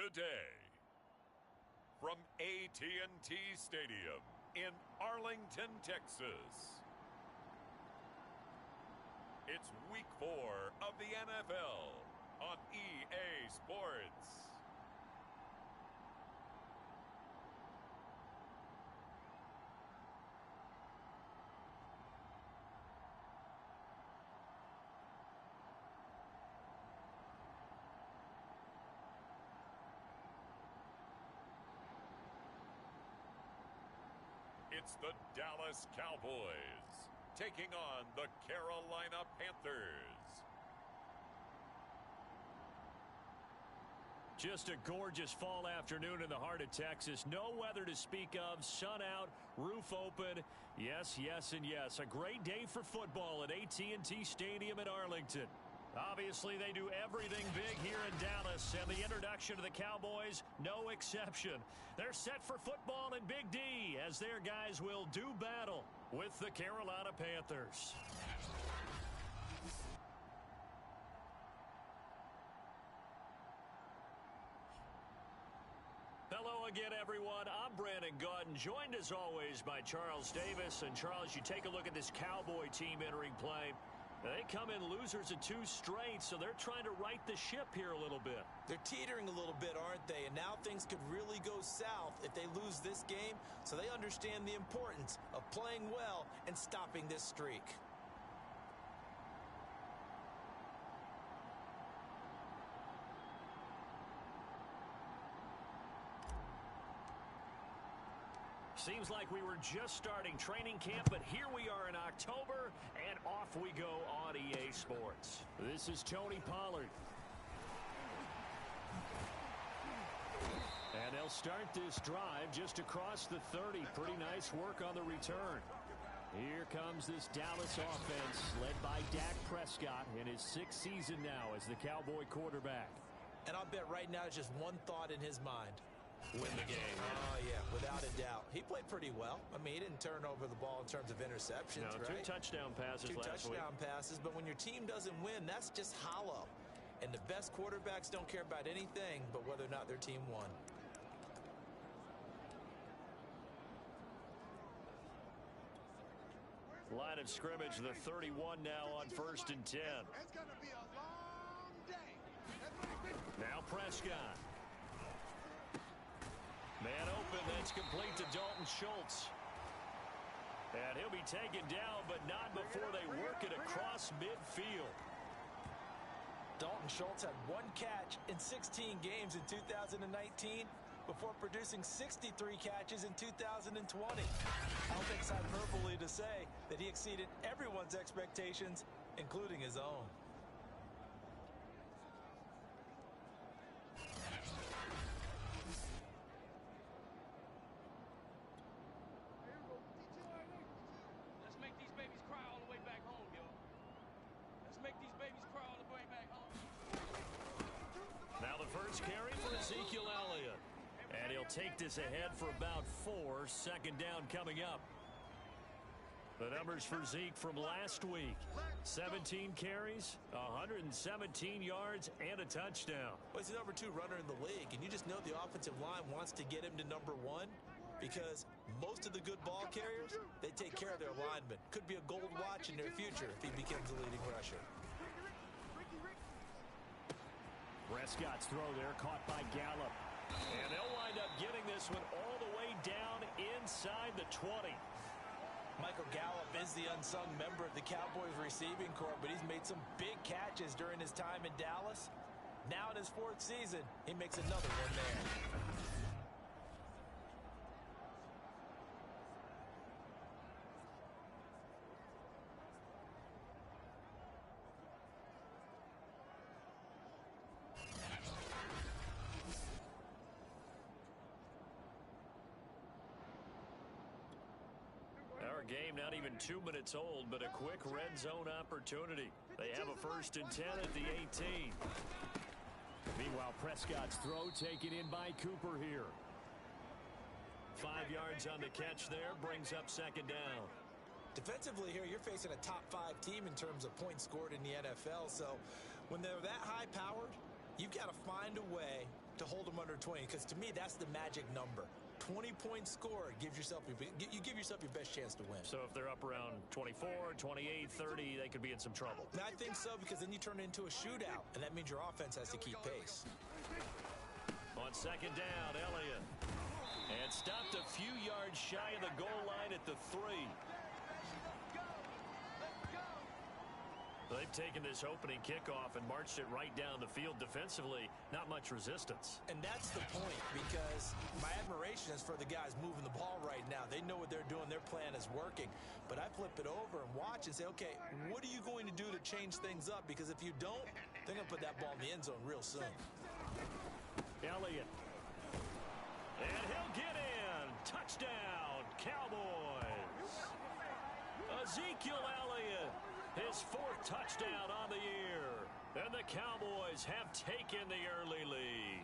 [SPEAKER 1] Today, from AT&T Stadium in Arlington, Texas, it's Week 4 of the NFL on EA Sports. It's the Dallas Cowboys taking on the Carolina Panthers.
[SPEAKER 2] Just a gorgeous fall afternoon in the heart of Texas. No weather to speak of. Sun out, roof open. Yes, yes, and yes. A great day for football at AT&T Stadium in Arlington. Obviously, they do everything big here in Dallas, and the introduction of the Cowboys, no exception. They're set for football in Big D as their guys will do battle with the Carolina Panthers. Hello again, everyone. I'm Brandon Gaudin, joined as always by Charles Davis. And Charles, you take a look at this Cowboy team entering play. They come in losers of 2 straight, so they're trying to right the ship here a little bit.
[SPEAKER 3] They're teetering a little bit, aren't they? And now things could really go south if they lose this game, so they understand the importance of playing well and stopping this streak.
[SPEAKER 2] Seems like we were just starting training camp, but here we are in October, and off we go on EA Sports. This is Tony Pollard. And they'll start this drive just across the 30. Pretty nice work on the return. Here comes this Dallas offense, led by Dak Prescott in his 6th season now as the Cowboy quarterback.
[SPEAKER 3] And I'll bet right now just one thought in his mind.
[SPEAKER 2] Win the game.
[SPEAKER 3] Oh, yeah, without a doubt. He played pretty well. I mean, he didn't turn over the ball in terms of interceptions,
[SPEAKER 2] no,
[SPEAKER 3] right?
[SPEAKER 2] 2 touchdown passes last week.
[SPEAKER 3] 2 touchdown passes, but when your team doesn't win, that's just hollow. And the best quarterbacks don't care about anything but whether or not their team won.
[SPEAKER 2] Line of scrimmage, the 31 now on 1st and 10.
[SPEAKER 4] It's going to be a long day.
[SPEAKER 2] Now Prescott. Man open, that's complete to Dalton Schultz. And he'll be taken down, but not before they work it across midfield.
[SPEAKER 3] Dalton Schultz had 1 catch in 16 games in 2019 before producing 63 catches in 2020. I don't think it's hyperbole to say that he exceeded everyone's expectations, including his own.
[SPEAKER 2] Take this ahead for about 4. 2nd down coming up. The numbers for Zeke from last week: 17 carries, 117 yards, and a touchdown.
[SPEAKER 3] Well, he's the number 2 runner in the league, and you just know the offensive line wants to get him to number 1 because most of the good ball carriers, they take care of their linemen. Could be a gold watch in their future if he becomes the leading rusher.
[SPEAKER 2] Prescott's throw there caught by Gallup. And they'll wind up getting this one all the way down inside the 20.
[SPEAKER 3] Michael Gallup is the unsung member of the Cowboys receiving corps, but he's made some big catches during his time in Dallas. Now in his 4th season, he makes another one there.
[SPEAKER 2] Game not even 2 minutes old, but a quick red zone opportunity. They have a 1st and 10 at the 18. Meanwhile, Prescott's throw taken in by Cooper here. 5 yards on the catch there, brings up 2nd down.
[SPEAKER 3] Defensively here, you're facing a top 5 team in terms of points scored in the NFL, so when they're that high-powered, you've got to find a way to hold them under 20, because to me, that's the magic number. 20-point score gives yourself you give yourself your best chance to win.
[SPEAKER 2] So if they're up around 24, 28, 30, they could be in some trouble.
[SPEAKER 3] And I think so, because then you turn it into a shootout, and that means your offense has to keep pace.
[SPEAKER 2] On second down, Elliott. And stopped a few yards shy of the goal line at the 3. They've taken this opening kickoff and marched it right down the field defensively. Not much resistance.
[SPEAKER 3] And that's the point, because my admiration is for the guys moving the ball right now. They know what they're doing. Their plan is working. But I flip it over and watch and say, okay, what are you going to do to change things up? Because if you don't, they're going to put that ball in the end zone real soon.
[SPEAKER 2] Elliott. And he'll get in. Touchdown, Cowboys. Ezekiel Elliott. His 4th touchdown on the year. And the Cowboys have taken the early lead.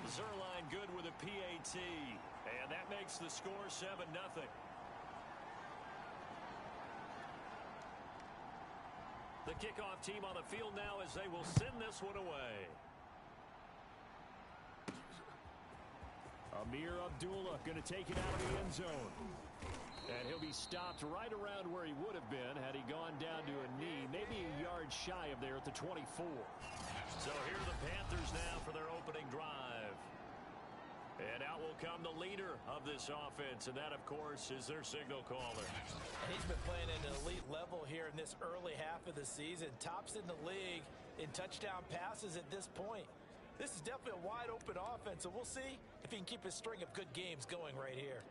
[SPEAKER 2] Zerline good with a PAT. And that makes the score 7-0. The kickoff team on the field now as they will send this one away. Amir Abdullah going to take it out of the end zone. And he'll be stopped right around where he would have been had he gone down to a knee, maybe a yard shy of there at the 24. So here are the Panthers now for their opening drive. And out will come the leader of this offense, and that, of course, is their signal caller.
[SPEAKER 3] And he's been playing at an elite level here in this early half of the season. Tops in the league in touchdown passes at this point. This is definitely a wide-open offense, so we'll see if he can keep his string of good games going right here.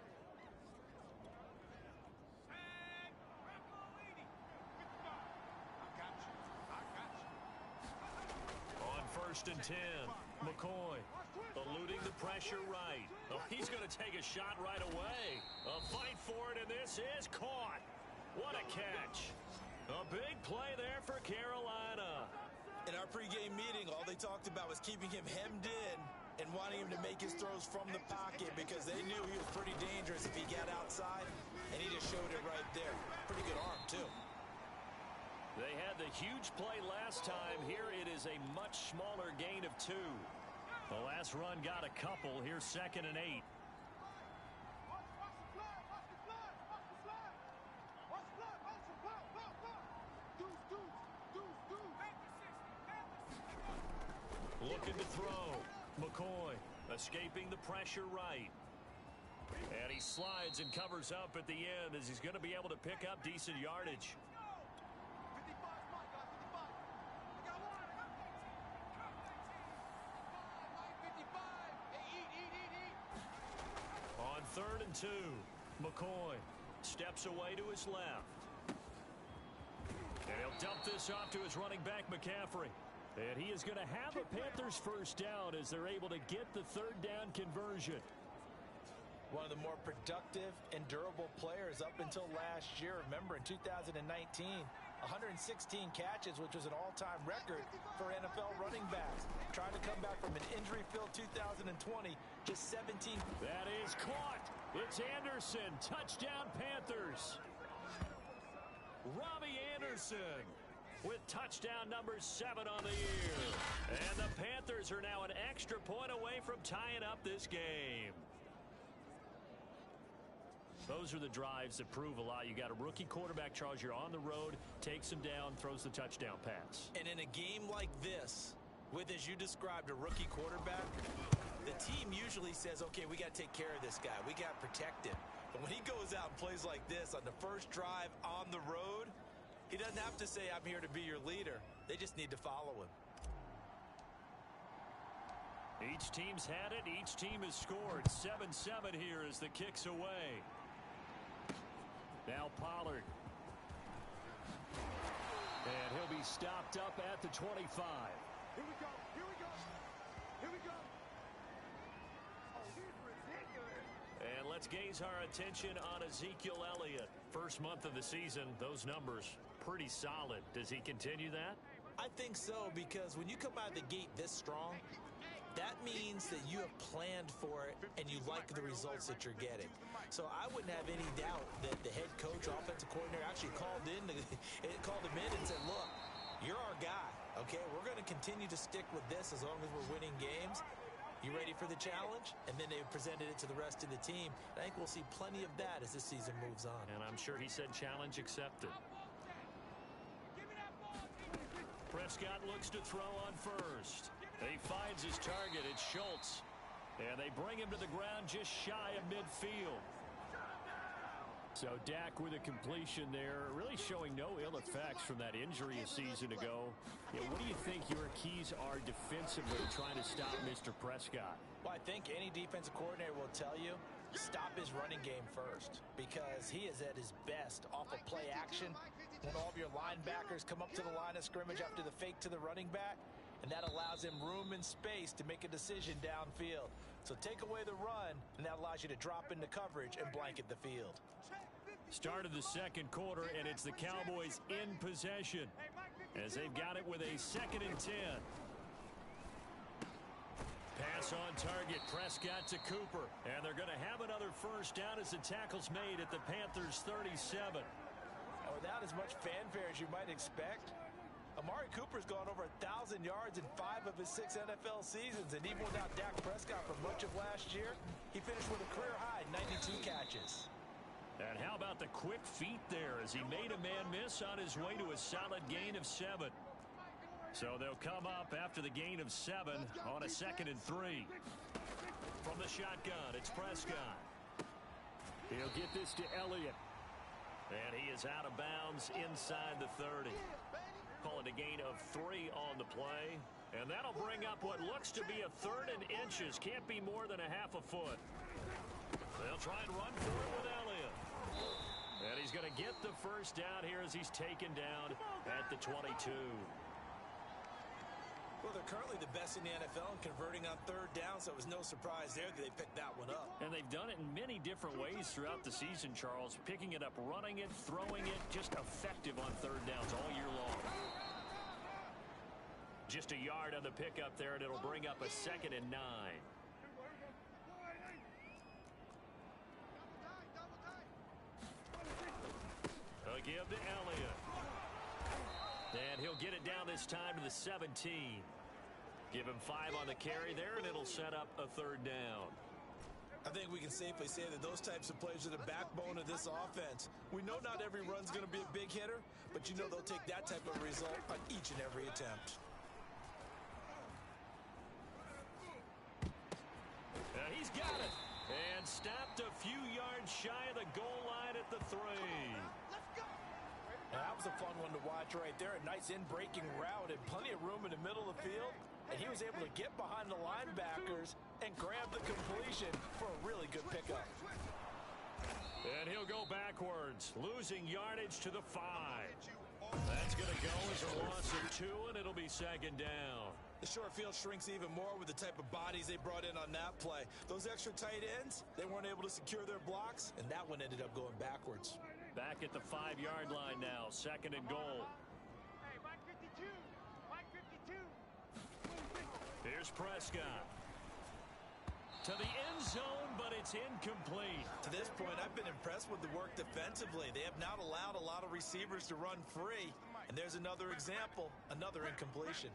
[SPEAKER 2] On 1st and 10, McCoy eluding the pressure right. Oh, he's going to take a shot right away. A fight for it, and this is caught. What a catch. A big play there for Carolina.
[SPEAKER 3] In our pregame meeting, all they talked about was keeping him hemmed in and wanting him to make his throws from the pocket, because they knew he was pretty dangerous if he got outside, and he just showed it right there. Pretty good arm, too.
[SPEAKER 2] They had the huge play last time. Here it is a much smaller gain of 2. The last run got a couple. Here's 2nd and 8. Looking to throw. McCoy escaping the pressure right. And he slides and covers up at the end as he's going to be able to pick up decent yardage. On 3rd and 2, McCoy steps away to his left. And he'll dump this off to his running back, McCaffrey. And he is going to have a Panthers first down as they're able to get the 3rd down conversion.
[SPEAKER 3] One of the more productive and durable players up until last year. Remember, in 2019, 116 catches, which was an all-time record for NFL running backs. Trying to come back from an injury-filled 2020, just 17.
[SPEAKER 2] That is caught. It's Anderson. Touchdown, Panthers. Robbie Anderson with touchdown number 7 on the year. And the Panthers are now an extra point away from tying up this game. Those are the drives that prove a lot. You got a rookie quarterback, Charles. You're on the road, takes him down, throws the touchdown pass.
[SPEAKER 3] And in a game like this, with, as you described, a rookie quarterback, the team usually says, okay, we got to take care of this guy. We got to protect him. But when he goes out and plays like this on the first drive on the road, he doesn't have to say, I'm here to be your leader. They just need to follow him.
[SPEAKER 2] Each team's had it. Each team has scored. 7-7 here as the kick's away. Now Pollard. And he'll be stopped up at the 25.
[SPEAKER 7] Here we go. Here we go. Here we go. Oh, he's ridiculous.
[SPEAKER 2] And let's gaze our attention on Ezekiel Elliott. First month of the season, those numbers pretty solid. Does he continue that?
[SPEAKER 3] I think so, because when you come out of the gate this strong, that means that you have planned for it and you like the results that you're getting. So I wouldn't have any doubt that the head coach, offensive coordinator, actually called him in and said, look, you're our guy, Okay, we're going to continue to stick with this as long as we're winning games. You ready for the challenge? And then they presented it to the rest of the team. I think we'll see plenty of that as this season moves on.
[SPEAKER 2] And I'm sure he said challenge accepted. Prescott looks to throw on first. He finds his target. It's Schultz. And they bring him to the ground just shy of midfield. So Dak with a completion there, really showing no ill effects from that injury a season ago. Yeah, what do you think your keys are defensively trying to stop Mr. Prescott?
[SPEAKER 3] Well, I think any defensive coordinator will tell you, stop his running game first, because he is at his best off of play action when all of your linebackers come up to the line of scrimmage after the fake to the running back, and that allows him room and space to make a decision downfield. So take away the run, and that allows you to drop into coverage and blanket the field.
[SPEAKER 2] Start of the second quarter, and it's the Cowboys in possession as they've got it with a 2nd and 10. Pass on target, Prescott to Cooper, and they're going to have another first down as the tackle's made at the Panthers' 37.
[SPEAKER 3] And without as much fanfare as you might expect, Amari Cooper's gone over 1,000 yards in 5 of his 6 NFL seasons, and even without Dak Prescott for much of last year, he finished with a career-high 92 catches.
[SPEAKER 2] And how about the quick feet there as he made a man miss on his way to a solid gain of 7. So they'll come up after the gain of 7 on a 2nd and 3. From the shotgun, it's Prescott. He'll get this to Elliott. And he is out of bounds inside the 30. Call it a gain of 3 on the play. And that'll bring up what looks to be a 3rd and inches. Can't be more than a half a foot. They'll try and run for it with Elliott. And he's going to get the first down here as he's taken down at the 22.
[SPEAKER 3] Well, they're currently the best in the NFL in converting on 3rd down, so it was no surprise there that they picked that one up.
[SPEAKER 2] And they've done it in many different ways throughout the season, Charles. Picking it up, running it, throwing it, just effective on 3rd downs all year long. Just a yard on the pickup there, and it'll bring up a 2nd and 9. They'll give to Elliott. And he'll get it down this time to the 17. Give him 5 on the carry there, and it'll set up a 3rd down.
[SPEAKER 3] I think we can safely say that those types of plays are the backbone of this offense. We know not every run's going to be a big hitter, but you know they'll take that type of result on each and every attempt.
[SPEAKER 2] He's got it. And stopped a few yards shy of the goal line at the 3.
[SPEAKER 3] That was a fun one to watch right there. A nice in-breaking route and plenty of room in the middle of the field. And he was able to get behind the linebackers and grab the completion for a really good pickup.
[SPEAKER 2] And he'll go backwards, losing yardage to the 5. That's going to go as a loss of 2, and it'll be 2nd down.
[SPEAKER 3] The short field shrinks even more with the type of bodies they brought in on that play. Those extra tight ends, they weren't able to secure their blocks, and that one ended up going backwards.
[SPEAKER 2] Back at the 5-yard line now, 2nd and goal.
[SPEAKER 7] Hey, Mike 52. Mike 52.
[SPEAKER 2] Here's Prescott. To the end zone, but it's incomplete.
[SPEAKER 3] To this point, I've been impressed with the work defensively. They have not allowed a lot of receivers to run free. And there's another example, another incompletion.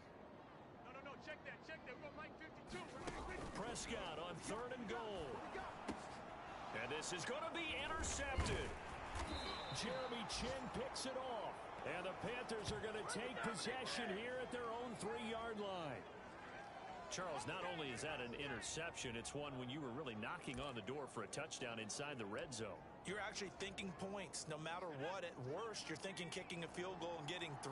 [SPEAKER 7] No, check that. We're going Mike 52.
[SPEAKER 2] Prescott on 3rd and goal. And this is going to be intercepted. Jeremy Chin picks it off. And the Panthers are going to take possession here at their own 3-yard line. Charles, not only is that an interception, it's one when you were really knocking on the door for a touchdown inside the red zone.
[SPEAKER 3] You're actually thinking points. No matter what, at worst, you're thinking kicking a field goal and getting 3.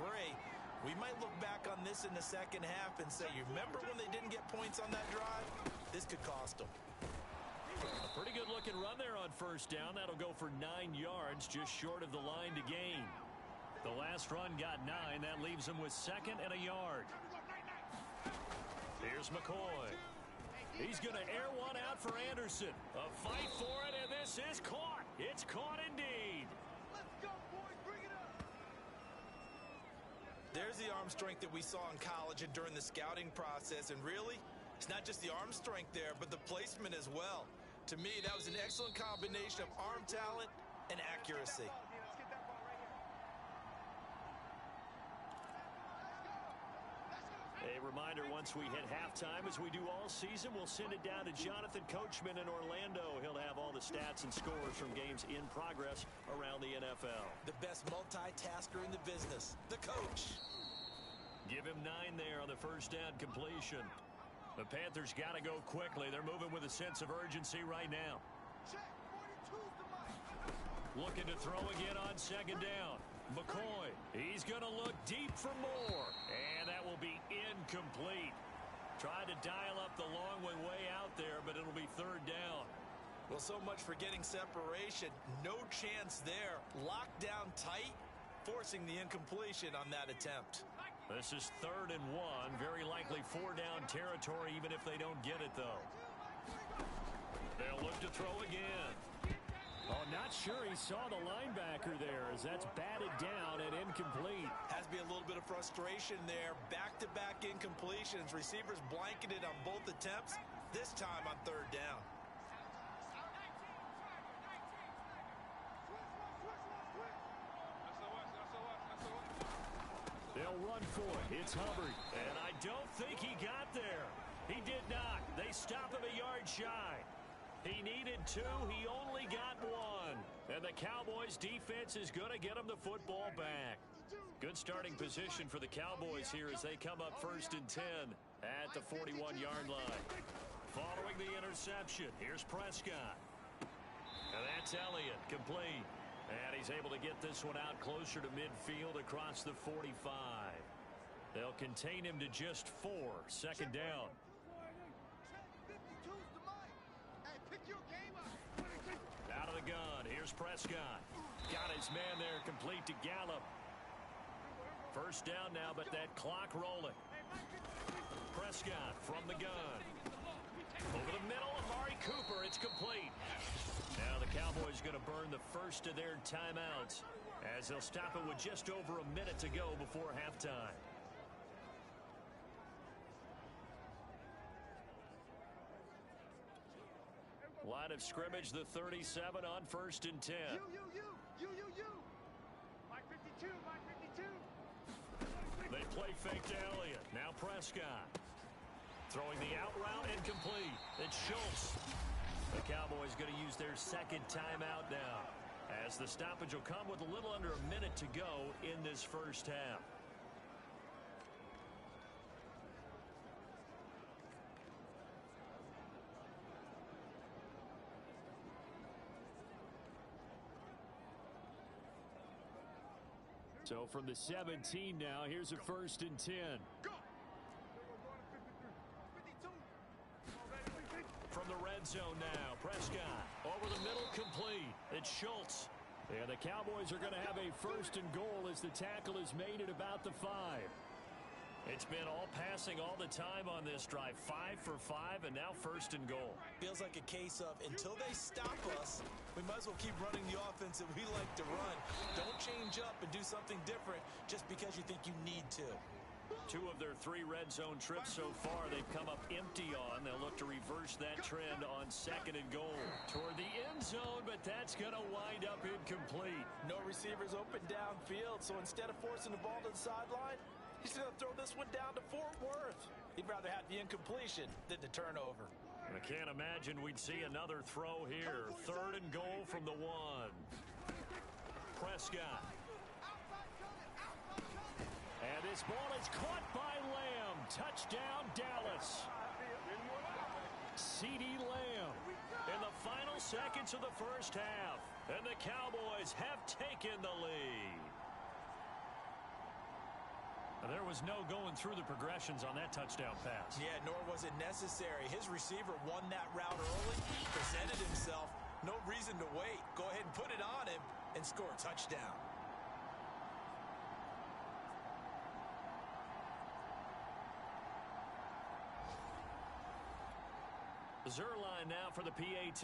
[SPEAKER 3] We might look back on this in the second half and say, you remember when they didn't get points on that drive? This could cost them.
[SPEAKER 2] A pretty good looking run there on 1st down. That'll go for 9 yards, just short of the line to gain. The last run got 9. That leaves him with 2nd and a yard. Here's McCoy. He's going to air one out for Anderson. A fight for it, and this is caught. It's caught indeed.
[SPEAKER 7] Let's go, boys. Bring it up.
[SPEAKER 3] There's the arm strength that we saw in college and during the scouting process. And really, it's not just the arm strength there, but the placement as well. To me, that was an excellent combination of arm talent and accuracy.
[SPEAKER 7] Let's get that ball right here.
[SPEAKER 2] once we hit halftime, as we do all season, we'll send it down to Jonathan Coachman in Orlando. He'll have all the stats and scores from games in progress around the NFL.
[SPEAKER 3] The best multitasker in the business, the coach.
[SPEAKER 2] Give him 9 there on the first down completion. The Panthers got to go quickly. They're moving with a sense of urgency right now. Looking to throw again on second down. McCoy, he's going to look deep for more. And that will be incomplete. Tried to dial up the long way out there, but it'll be third down.
[SPEAKER 3] Well, so much for getting separation. No chance there. Locked down tight, forcing the incompletion on that attempt.
[SPEAKER 2] This is 3rd and 1. Very likely 4-down territory, even if they don't get it, though. They'll look to throw again.
[SPEAKER 5] Oh, not sure he saw the linebacker there, as that's batted down and incomplete.
[SPEAKER 3] Has to be a little bit of frustration there. Back-to-back incompletions. Receivers blanketed on both attempts, this time on 3rd down.
[SPEAKER 5] They'll run for it. It's Hubbard.
[SPEAKER 2] And I don't think he got there. He did not. They stop him a yard shy. He needed 2. He only got 1. And the Cowboys' defense is going to get him the football back. Good starting position for the Cowboys here as they come up 1st and 10 at the 41-yard line. Following the interception, here's Prescott. And that's Elliott, complete. And he's able to get this one out closer to midfield across the 45. They'll contain him to just 4. Second down. Out of the gun. Here's Prescott. Got his man there, complete to Gallup. First down now, but that clock rolling. Prescott from the gun. Over the middle, Amari Cooper. It's complete. Now the Cowboys going to burn the first of their timeouts as they'll stop it with just over a minute to go before halftime. Line of scrimmage, the 37 on 1st and 10.
[SPEAKER 7] You. Mike 52, Mike 52.
[SPEAKER 2] They play fake to Elliott. Now Prescott. Throwing the out route and complete. It's Schultz. The Cowboys going to use their second timeout now, as the stoppage will come with a little under a minute to go in this first half.
[SPEAKER 5] So from the 17 now, here's a 1st and 10.
[SPEAKER 7] Go.
[SPEAKER 2] From the red zone now, Prescott. Over the middle, complete. It's Schultz.
[SPEAKER 5] And the Cowboys are going to have a 1st and goal as the tackle is made at about the 5.
[SPEAKER 2] It's been all passing all the time on this drive. 5 for 5, and now 1st and goal.
[SPEAKER 3] Feels like a case of until they stop us, we might as well keep running the offense that we like to run. Don't change up and do something different just because you think you need to.
[SPEAKER 2] 2 of their 3 red zone trips so far they've come up empty on. They'll look to reverse that trend on 2nd and goal. Toward the end zone, but that's going to wind up incomplete.
[SPEAKER 3] No receivers open downfield, so instead of forcing the ball to the sideline, he's going to throw this one down to Fort Worth. He'd rather have the incompletion than the turnover.
[SPEAKER 2] I can't imagine we'd see another throw here. 3rd and goal from the 1. Prescott.
[SPEAKER 5] And this ball is caught by Lamb. Touchdown, Dallas. CeeDee Lamb in the final seconds of the first half. And the Cowboys have taken the lead.
[SPEAKER 2] There was no going through the progressions on that touchdown pass.
[SPEAKER 3] Yeah, nor was it necessary. His receiver won that route early, presented himself. No reason to wait. Go ahead and put it on him and score a touchdown.
[SPEAKER 2] Zerline now for the PAT.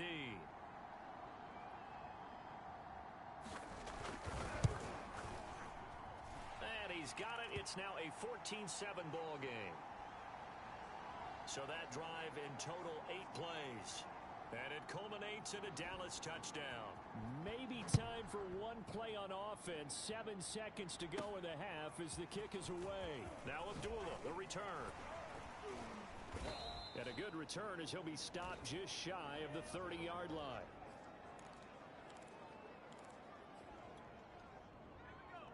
[SPEAKER 2] And he's got it. It's now a 14-7 ball game. So that drive in total 8 plays. And it culminates in a Dallas touchdown.
[SPEAKER 5] Maybe time for one play on offense. 7 seconds to go in the half as the kick is away.
[SPEAKER 2] Now Abdullah, the return. And a good return as he'll be stopped just shy of the 30-yard line.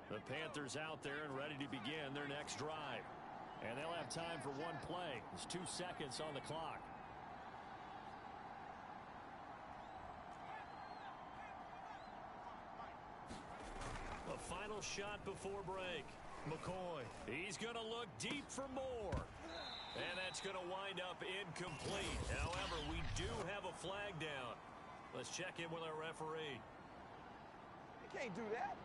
[SPEAKER 2] The Panthers out there and ready to begin their next drive. And they'll have time for one play. There's 2 seconds on the clock. The final shot before break. McCoy, he's going to look deep for more. And that's going to wind up incomplete. However, we do have a flag down. Let's check in with our referee.
[SPEAKER 7] You can't do that.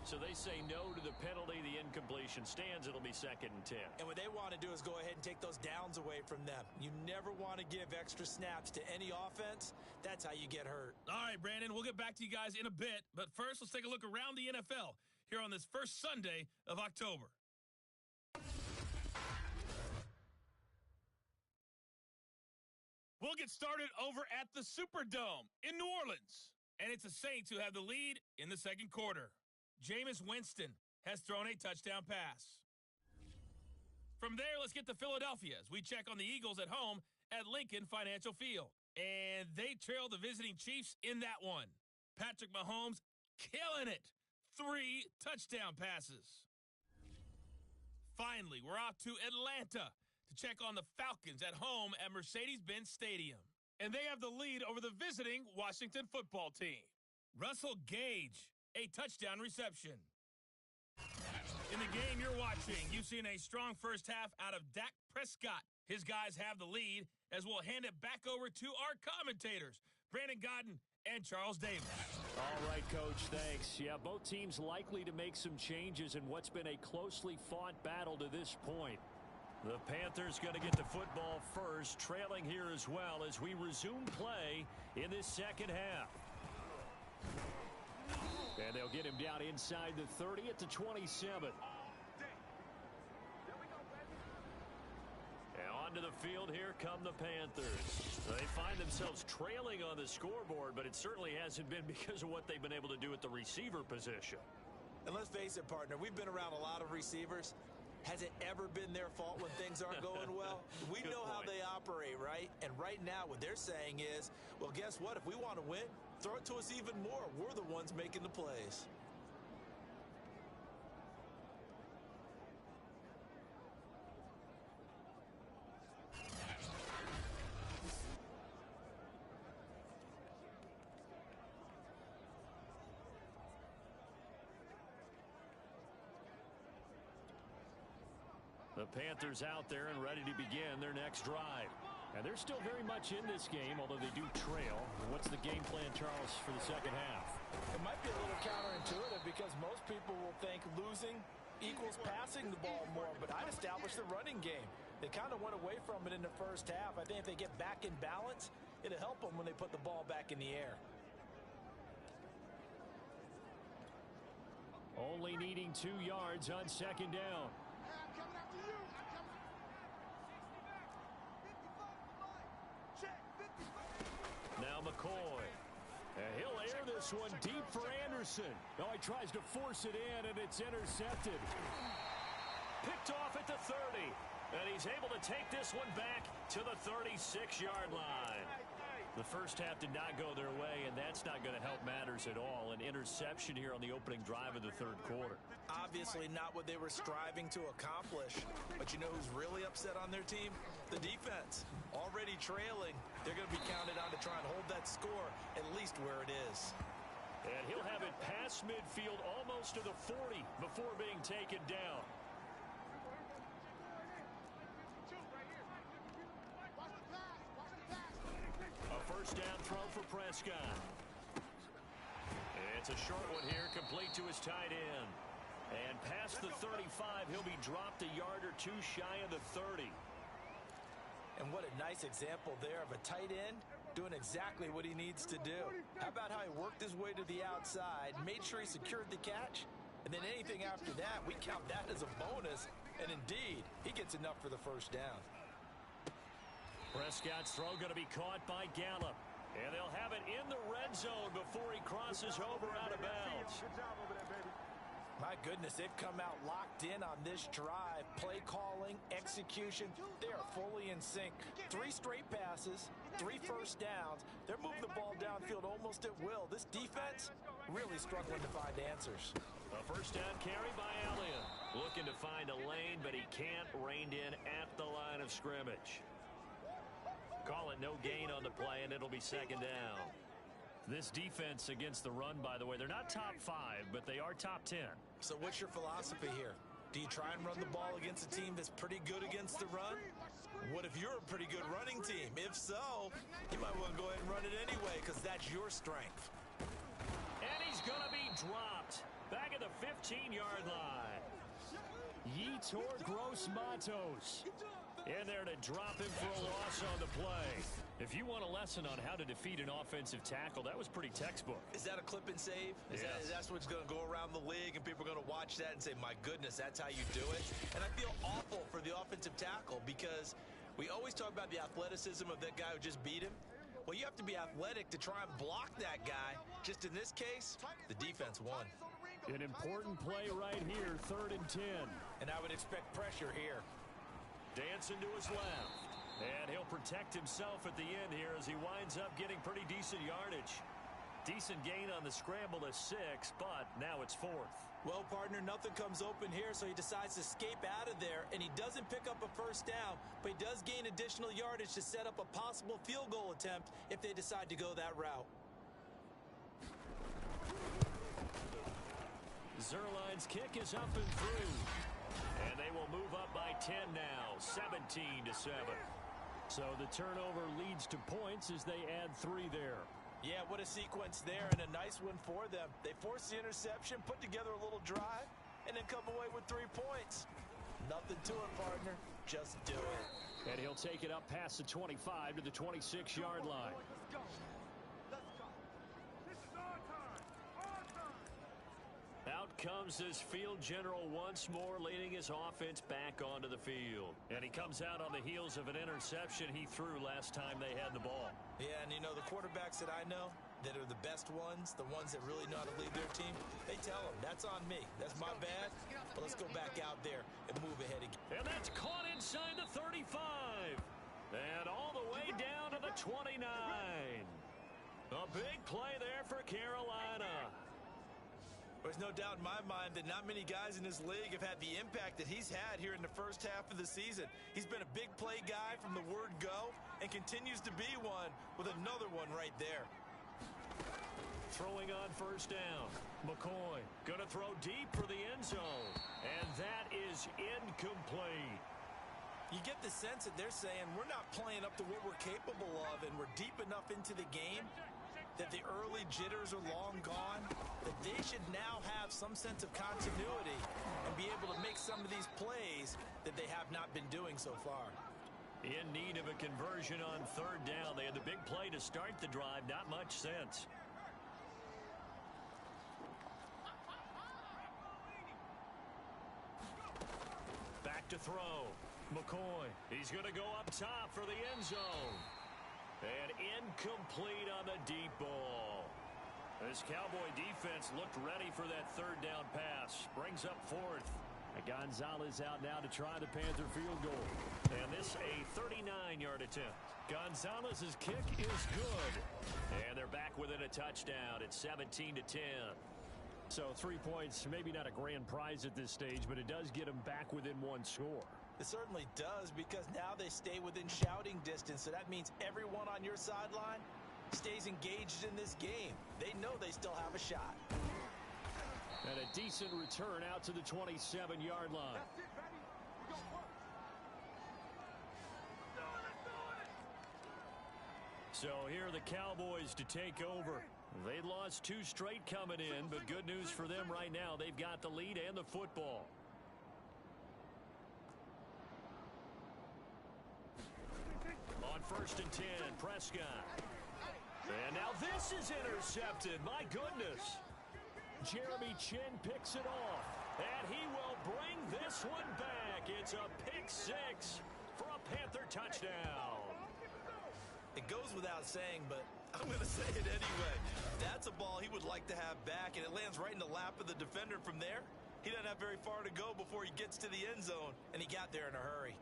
[SPEAKER 2] So they say no to the penalty. The incompletion stands. It'll be 2nd and 10.
[SPEAKER 3] And what they want to do is go ahead and take those downs away from them. You never want to give extra snaps to any offense. That's how you get hurt.
[SPEAKER 6] All right, Brandon, we'll get back to you guys in a bit. But first, let's take a look around the NFL here on this first Sunday of October. We'll get started over at the Superdome in New Orleans. And it's the Saints who have the lead in the second quarter. Jameis Winston has thrown a touchdown pass. From there, let's get to Philadelphia as we check on the Eagles at home at Lincoln Financial Field. And they trail the visiting Chiefs in that one. Patrick Mahomes killing it. 3 touchdown passes. Finally, we're off to Atlanta to check on the Falcons at home at Mercedes-Benz Stadium. And they have the lead over the visiting Washington football team. Russell Gage, a touchdown reception. In the game you're watching, you've seen a strong first half out of Dak Prescott. His guys have the lead as we'll hand it back over to our commentators, Brandon Godden and Charles Davis.
[SPEAKER 2] All right, Coach, thanks. Yeah, both teams likely to make some changes in what's been a closely fought battle to this point. The Panthers going to get the football first, trailing here as well as we resume play in this second half. And they'll get him down inside the 30 at the 27. And onto the field, here come the Panthers. They find themselves trailing on the scoreboard, but it certainly hasn't been because of what they've been able to do at the receiver position.
[SPEAKER 3] And let's face it, partner, we've been around a lot of receivers. Has it ever been their fault when things aren't going well? We know how they operate, right? And right now what they're saying is, well, guess what? If we want to win, throw it to us even more. We're the ones making the plays.
[SPEAKER 2] The Panthers out there and ready to begin their next drive. And they're still very much in this game, although they do trail. What's the game plan, Charles, for the second half?
[SPEAKER 5] It might be a little counterintuitive because most people will think losing equals passing the ball more, but I'd establish the running game. They kind of went away from it in the first half. I think if they get back in balance, it'll help them when they put the ball back in the air.
[SPEAKER 2] Only needing 2 yards on second down. Now McCoy. And he'll air this one deep for Anderson. Oh, he tries to force it in, and it's intercepted. Picked off at the 30. And he's able to take this one back to the 36-yard line. The first half did not go their way, and that's not going to help matters at all. An interception here on the opening drive of the third quarter.
[SPEAKER 3] Obviously not what they were striving to accomplish. But you know who's really upset on their team? The defense. Already trailing. They're going to be counted on to try and hold that score at least where it is.
[SPEAKER 2] And he'll have it past midfield almost to the 40 before being taken down. A first down throw for Prescott. It's a short one here, complete to his tight end. And past the 35, he'll be dropped a yard or two shy of the 30.
[SPEAKER 3] And what a nice example there of a tight end doing exactly what he needs to do. How about how he worked his way to the outside, made sure he secured the catch, and then anything after that, we count that as a bonus. And indeed, he gets enough for the first down.
[SPEAKER 2] Prescott's throw going to be caught by Gallup. And they'll have it in the red zone before he crosses over out of bounds.
[SPEAKER 3] My goodness, they've come out locked in on this drive. Play calling, execution, they are fully in sync. 3 straight passes, 3 first downs. They're moving the ball downfield almost at will. This defense really struggling to find answers.
[SPEAKER 2] A first down carry by Elliott. Looking to find a lane, but he can't. Reined in at the line of scrimmage. Call it no gain on the play, and it'll be second down. This defense against the run, by the way, they're not top 5, but they are top 10.
[SPEAKER 3] So what's your philosophy here? Do you try and run the ball against a team that's pretty good against the run? What if you're a pretty good running team? If so, you might want to go ahead and run it anyway because that's your strength.
[SPEAKER 2] And he's going to be dropped back at the 15-yard line. Yetur Gross-Matos in there to drop him for a loss on the play. If you want a lesson on how to defeat an offensive tackle, that was pretty textbook.
[SPEAKER 3] Is that a clip and save? Is that's what's going to go around the league and people are going to watch that and say, my goodness, that's how you do it? And I feel awful for the offensive tackle because we always talk about the athleticism of that guy who just beat him. Well, you have to be athletic to try and block that guy. Just in this case, the defense won.
[SPEAKER 2] An important play right here, 3rd and 10.
[SPEAKER 3] And I would expect pressure here.
[SPEAKER 2] Dancing to his left. And he'll protect himself at the end here as he winds up getting pretty decent yardage. Decent gain on the scramble to 6, but now it's 4th.
[SPEAKER 3] Well, partner, nothing comes open here, so he decides to escape out of there, and he doesn't pick up a first down, but he does gain additional yardage to set up a possible field goal attempt if they decide to go that route.
[SPEAKER 2] Zerline's kick is up and through. And they will move up by 10 now, 17-7. So the turnover leads to points as they add 3 there.
[SPEAKER 3] Yeah, what a sequence there, and a nice one for them. They force the interception, put together a little drive, and then come away with 3 points. Nothing to it, partner. Just do it.
[SPEAKER 2] And he'll take it up past the 25 to the 26-yard line.
[SPEAKER 7] Let's go. Let's go. This is our time. Our time.
[SPEAKER 2] Out comes this field general once more, leading his offense back onto the field. And he comes out on the heels of an interception he threw last time they had the ball.
[SPEAKER 3] Yeah, and you know, the quarterbacks that I know that are the best ones, the ones that really know how to lead their team, they tell them, that's on me. That's my bad. But let's go back out there and move ahead again.
[SPEAKER 2] And that's caught inside the 35. And all the way down to the 29. A big play there for Carolina.
[SPEAKER 3] There's no doubt in my mind that not many guys in this league have had the impact that he's had here in the first half of the season. He's been a big play guy from the word go and continues to be one with another one right there.
[SPEAKER 2] Throwing on first down. McCoy going to throw deep for the end zone. And that is incomplete.
[SPEAKER 3] You get the sense that they're saying we're not playing up to what we're capable of and we're deep enough into the game that the early jitters are long gone, that they should now have some sense of continuity and be able to make some of these plays that they have not been doing so far.
[SPEAKER 2] In need of a conversion on 3rd down. They had the big play to start the drive. Not much sense. Back to throw. McCoy. He's going to go up top for the end zone. And incomplete on the deep ball. This Cowboy defense looked ready for that 3rd down pass. Brings up 4th. Gonzalez out now to try the Panther field goal. And this a 39-yard attempt. Gonzalez's kick is good. And they're back within a touchdown. It's 17-10. So 3 points, maybe not a grand prize at this stage, but it does get them back within 1 score.
[SPEAKER 3] It certainly does, because now they stay within shouting distance, so that means everyone on your sideline stays engaged in this game. They know they still have a shot.
[SPEAKER 2] And a decent return out to the 27-yard line.
[SPEAKER 7] That's it, baby. We go work. Let's do it.
[SPEAKER 2] So here are the Cowboys to take over. They lost 2 straight coming in, but good news for them right now. They've got the lead and the football. On 1st and 10, Prescott. And now this is intercepted. My goodness. Jeremy Chin picks it off. And he will bring this one back. It's a pick 6 for a Panther touchdown.
[SPEAKER 3] It goes without saying, but I'm going to say it anyway. That's a ball he would like to have back, and it lands right in the lap of the defender from there. He doesn't have very far to go before he gets to the end zone, and he got there in a hurry.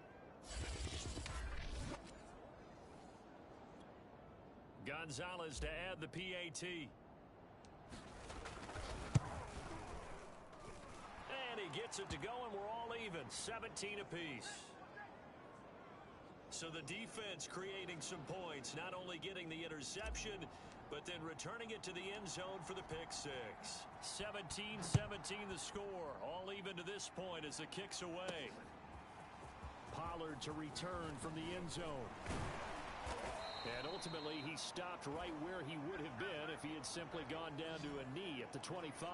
[SPEAKER 2] Gonzalez to add the PAT. And he gets it to go, and we're all even, 17 apiece. So the defense creating some points, not only getting the interception, but then returning it to the end zone for the pick six. 17-17 the score, all even to this point as the kick's away. Pollard to return from the end zone. And ultimately, he stopped right where he would have been if he had simply gone down to a knee at the 25.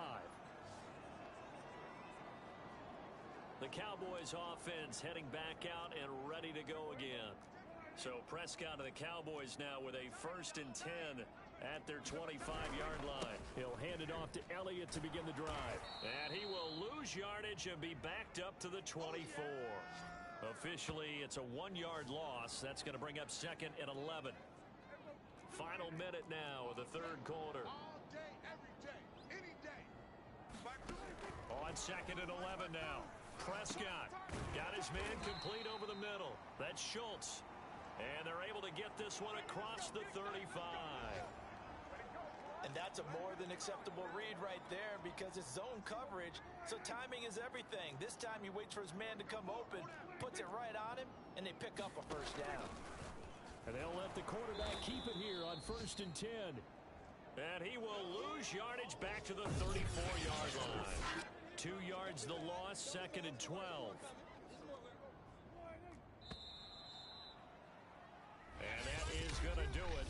[SPEAKER 2] The Cowboys offense heading back out and ready to go again. So Prescott and the Cowboys now with a 1st and 10 at their 25-yard line. He'll hand it off to Elliott to begin the drive. And he will lose yardage and be backed up to the 24. Officially, it's a 1-yard loss. That's going to bring up 2nd and 11. Final minute now of the third quarter.
[SPEAKER 7] All day, every day, any day.
[SPEAKER 2] On 2nd and 11 now. Prescott got his man complete over the middle. That's Schultz. And they're able to get this one across the 35.
[SPEAKER 3] And that's a more than acceptable read right there because it's zone coverage, so timing is everything. This time he waits for his man to come open, puts it right on him, and they pick up a first down.
[SPEAKER 2] And they'll let the quarterback keep it here on 1st and 10. And he will lose yardage back to the 34-yard line. 2 yards the loss, 2nd and 12. And that is going to do it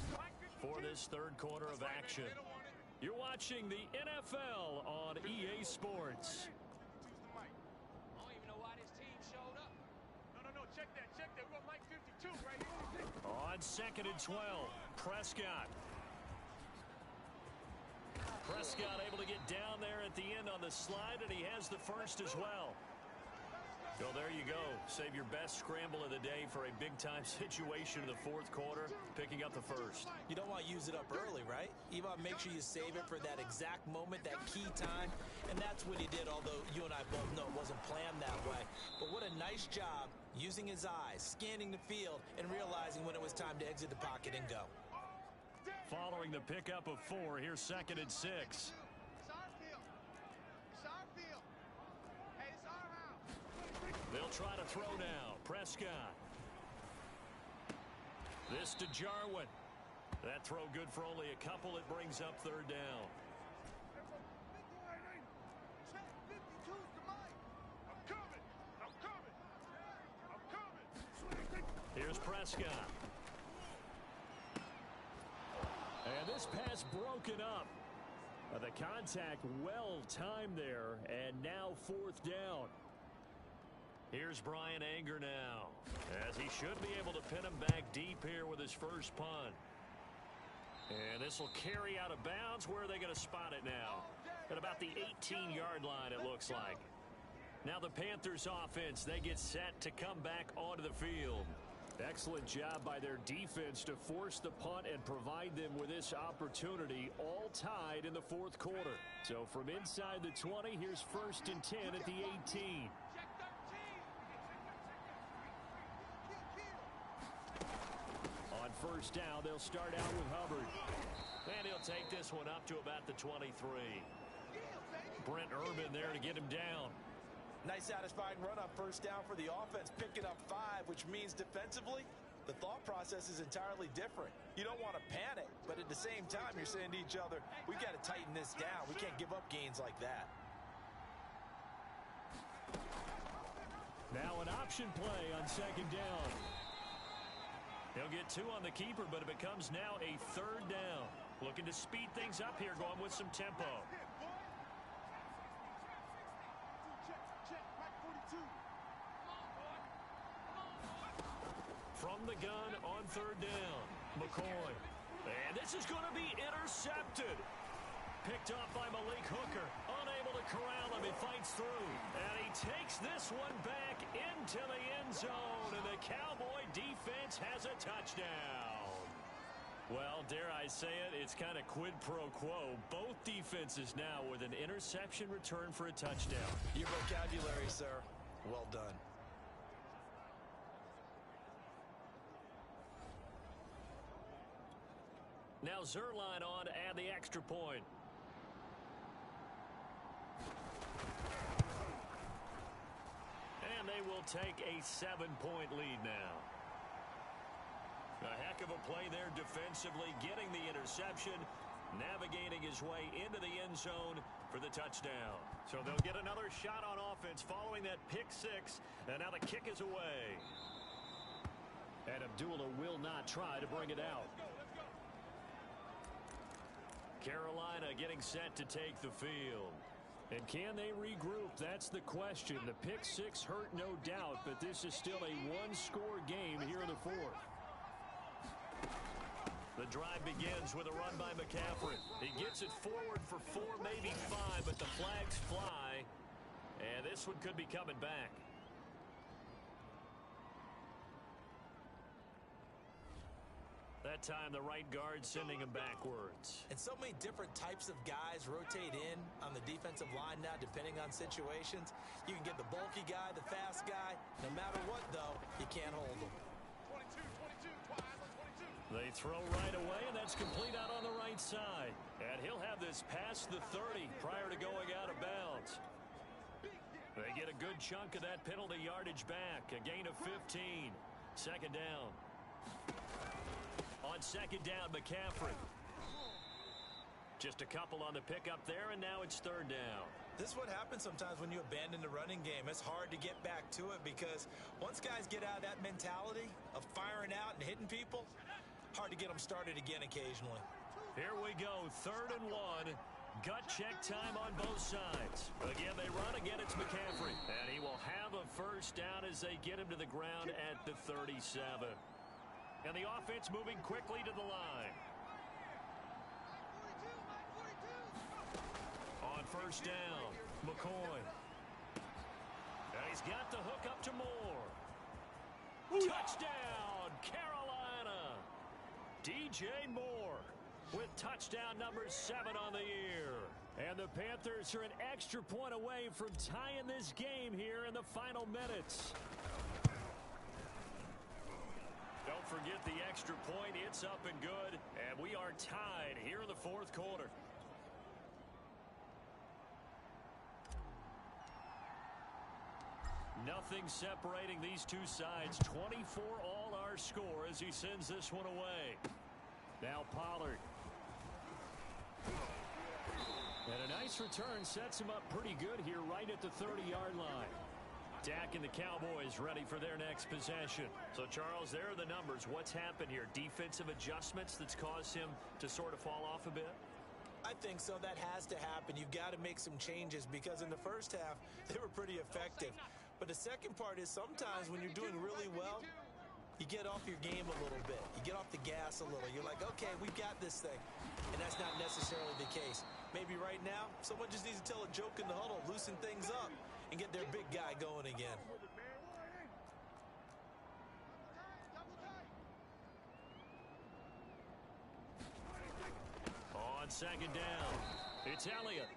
[SPEAKER 2] for this third quarter of action. You're watching the NFL on EA Sports.
[SPEAKER 4] I don't even know why this team showed up.
[SPEAKER 7] No, check that. We got Mike 52 right here.
[SPEAKER 2] On 2nd and 12, Prescott. Prescott able to get down there at the end on the slide, and he has the first as well. So there you go. Save your best scramble of the day for a big-time situation in the fourth quarter, picking up the first.
[SPEAKER 3] You don't want to use it up early, right? You want to make sure you save it for that exact moment, that key time, and that's what he did, although you and I both know it wasn't planned that way. But what a nice job using his eyes, scanning the field, and realizing when it was time to exit the pocket and go.
[SPEAKER 2] Following the pickup of 4, here's 2nd and 6.
[SPEAKER 7] It's our field. It's our field. Hey, it's our house.
[SPEAKER 2] They'll try to throw now. Prescott. This to Jarwin. That throw good for only a couple. It brings up 3rd down.
[SPEAKER 7] Check 52's the mic. I'm coming.
[SPEAKER 2] Here's Prescott. And this pass broken up. The contact well timed there, and now 4th down. Here's Brian Anger now, as he should be able to pin him back deep here with his first punt. And this will carry out of bounds. Where are they going to spot it now? At about the 18-yard line, it looks like. Now the Panthers offense, they get set to come back onto the field. Excellent job by their defense to force the punt and provide them with this opportunity, all tied in the fourth quarter. So from inside the 20, here's 1st and 10 at the 18.
[SPEAKER 4] Check 13.
[SPEAKER 2] On 1st down, they'll start out with Hubbard. And he'll take this one up to about the 23. Brent Urban there to get him down.
[SPEAKER 3] Nice satisfying run on 1st down for the offense, picking up 5, which means defensively, the thought process is entirely different. You don't want to panic, but at the same time, you're saying to each other, we've got to tighten this down. We can't give up gains like that.
[SPEAKER 2] Now an option play on 2nd down. He'll get 2 on the keeper, but it becomes now a 3rd down. Looking to speed things up here, going with some tempo. From the gun on 3rd down, McCoy. And this is going to be intercepted. Picked off by Malik Hooker. Unable to corral him. He fights through. And he takes this one back into the end zone. And the Cowboy defense has a touchdown. Well, dare I say it, it's kind of quid pro quo. Both defenses now with an interception return for a touchdown.
[SPEAKER 3] Your vocabulary, sir. Well done.
[SPEAKER 2] Now Zerline on to add the extra point. And they will take a 7-point lead now. A heck of a play there defensively, getting the interception, navigating his way into the end zone for the touchdown. So they'll get another shot on offense following that pick six, and now the kick is away. And Abdullah will not try to bring it out. Carolina getting set to take the field. And can they regroup? That's the question. The pick six hurt, no doubt, but this is still a one-score game here in the fourth. The drive begins with a run by McCaffrey. He gets it forward for 4, maybe 5, but the flags fly. And this one could be coming back. That time, the right guard sending him backwards.
[SPEAKER 3] And so many different types of guys rotate in on the defensive line now, depending on situations. You can get the bulky guy, the fast guy. No matter what, though, you can't hold them.
[SPEAKER 2] They throw right away, and that's complete out on the right side. And he'll have this past the 30 prior to going out of bounds. They get a good chunk of that penalty yardage back. A gain of 15. Second down. On second down, McCaffrey. Just a couple on the pickup there, and now it's third down.
[SPEAKER 3] This is what happens sometimes when you abandon the running game. It's hard to get back to it because once guys get out of that mentality of firing out and hitting people, hard to get them started again occasionally.
[SPEAKER 2] Here we go, 3rd and 1. Gut check time on both sides. Again, they run. Again, it's McCaffrey. And he will have a first down as they get him to the ground at the 37. And the offense moving quickly to the line. On first down, McCoy. And he's got the hook up to Moore. Touchdown, Carolina. DJ Moore with touchdown number 7 on the year. And the Panthers are an extra point away from tying this game here in the final minutes. Don't forget the extra point. It's up and good. And we are tied here in the fourth quarter. Nothing separating these two sides. 24 all our score as he sends this one away. Now Pollard. And a nice return sets him up pretty good here right at the 30-yard line. Dak and the Cowboys ready for their next possession. So, Charles, there are the numbers. What's happened here? Defensive adjustments that's caused him to sort of fall off a bit?
[SPEAKER 3] I think so. That has to happen. You've got to make some changes because in the first half, they were pretty effective. But the second part is sometimes when you're doing really well, you get off your game a little bit. You get off the gas a little. You're like, okay, we've got this thing. And that's not necessarily the case. Maybe right now, someone just needs to tell a joke in the huddle, loosen things up, and get their big guy going again.
[SPEAKER 2] On second down, it's Elliott.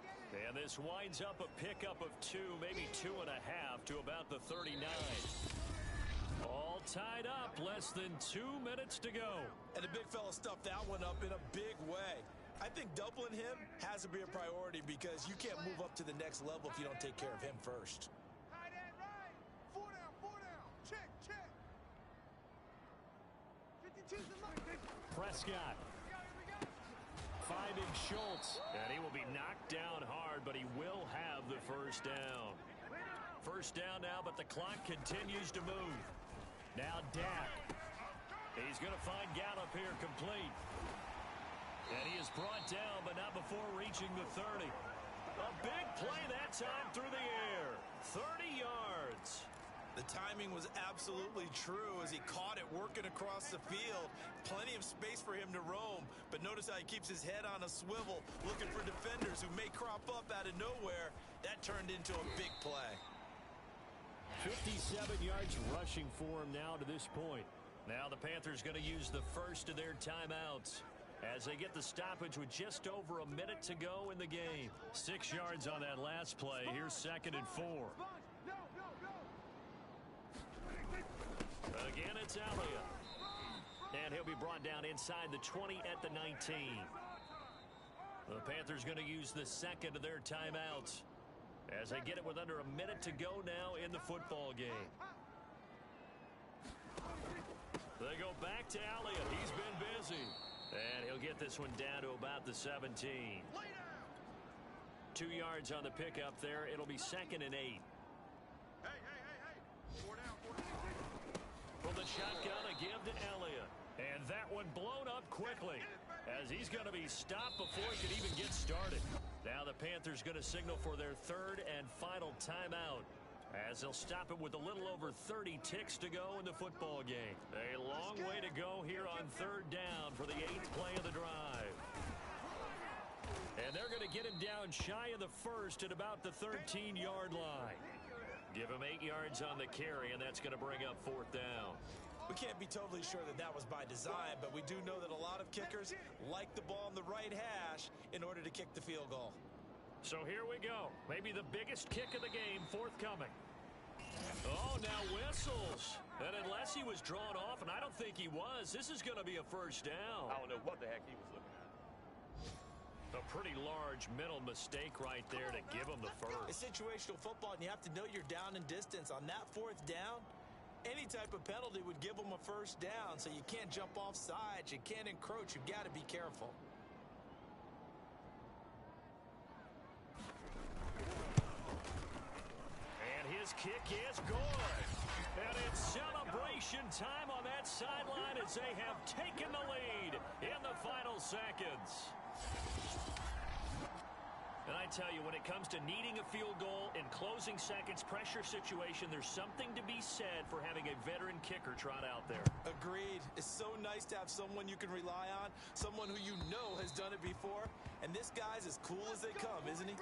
[SPEAKER 2] And this winds up a pickup of 2, maybe 2.5 to about the 39. All tied up, less than 2 minutes to go.
[SPEAKER 3] And the big fella stuffed that one up in a big way. I think doubling him has to be a priority because you can't move up to the next level if you don't take care of him first.
[SPEAKER 7] Tight end right. 4 down. Check. 52's the line.
[SPEAKER 2] Prescott. Finding Schultz. And he will be knocked down hard, but he will have the first down. First down now, but the clock continues to move. Now Dak. He's going to find Gallup here complete. And he is brought down, but not before reaching the 30. A big play that time through the air. 30 yards.
[SPEAKER 3] The timing was absolutely true as he caught it working across the field. Plenty of space for him to roam. But notice how he keeps his head on a swivel, looking for defenders who may crop up out of nowhere. That turned into a big play.
[SPEAKER 2] 57 yards rushing for him now to this point. Now the Panthers going to use the first of their timeouts as they get the stoppage with just over a minute to go in the game. 6 yards on that last play. Here's 2nd and 4. Again, it's Elliott. And he'll be brought down inside the 20 at the 19. The Panthers going to use the second of their timeouts as they get it with under a minute to go now in the football game. They go back to Elliott. He's been busy. And he'll get this one down to about the 17. 2 yards on the pickup there. It'll be 2nd and 8. From the shotgun, a give to Elliott. And that one blown up quickly as he's going to be stopped before he can even get started. Now the Panthers going to signal for their 3rd and final timeout as they'll stop it with a little over 30 ticks to go in the football game. A long way to go here on 3rd down for the 8th play of the drive. And they're going to get him down shy of the 1st at about the 13-yard line. Give him 8 yards on the carry, and that's going to bring up 4th down.
[SPEAKER 3] We can't be totally sure that that was by design, but we do know that a lot of kickers like the ball on the right hash in order to kick the field goal.
[SPEAKER 2] So here we go. Maybe the biggest kick of the game forthcoming. Oh, now whistles. And unless he was drawn off, and I don't think he was, this is going to be a 1st down.
[SPEAKER 8] I don't know what the heck he was looking at.
[SPEAKER 2] A pretty large mental mistake right there to give him the first.
[SPEAKER 3] It's situational football, and you have to know you're down in distance. On that 4th down, any type of penalty would give them a 1st down, so you can't jump off sides. You can't encroach. You've got to be careful.
[SPEAKER 2] And his kick is good. And it's celebration time on that sideline as they have taken the lead in the final seconds. And I tell you, when it comes to needing a field goal in closing seconds, pressure situation, there's something to be said for having a veteran kicker trot out there.
[SPEAKER 3] Agreed. It's so nice to have someone you can rely on, someone who you know has done it before. And this guy's as cool as they come, isn't he?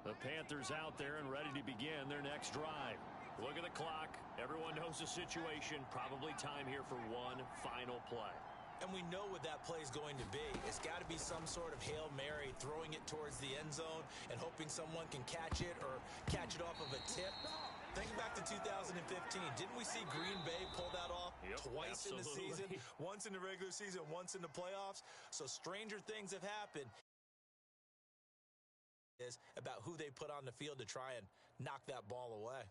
[SPEAKER 2] The Panthers out there and ready to begin their next drive. Look at the clock. Everyone knows the situation. Probably time here for one final play.
[SPEAKER 3] And we know what that play is going to be. It's got to be some sort of Hail Mary, throwing it towards the end zone and hoping someone can catch it or catch it off of a tip. Think back to 2015. Didn't we see Green Bay pull that off twice
[SPEAKER 2] absolutely.
[SPEAKER 3] in the season? Once in the regular season, once in the playoffs. So stranger things have happened. Is about who they put on the field to try and knock that ball away.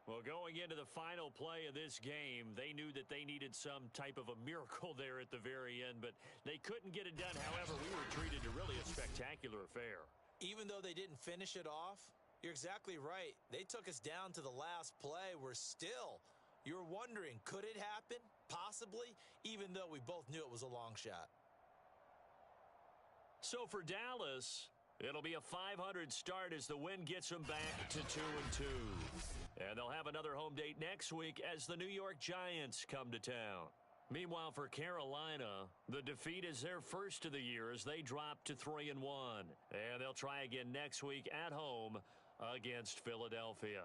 [SPEAKER 2] Well, going into the final play of this game, they knew that they needed some type of a miracle there at the very end, but they couldn't get it done. However, we were treated to really a spectacular affair.
[SPEAKER 3] Even though they didn't finish it off, you're exactly right. They took us down to the last play. We're still, you're wondering, could it happen? Possibly, even though we both knew it was a long shot.
[SPEAKER 2] So for Dallas, it'll be a 500 start as the win gets them back to 2-2. And they'll have another home date next week as the New York Giants come to town. Meanwhile, for Carolina, the defeat is their first of the year as they drop to 3-1. And they'll try again next week at home against Philadelphia.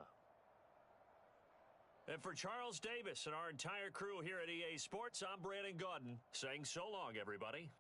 [SPEAKER 2] And for Charles Davis and our entire crew here at EA Sports, I'm Brandon Gaudin saying so long, everybody.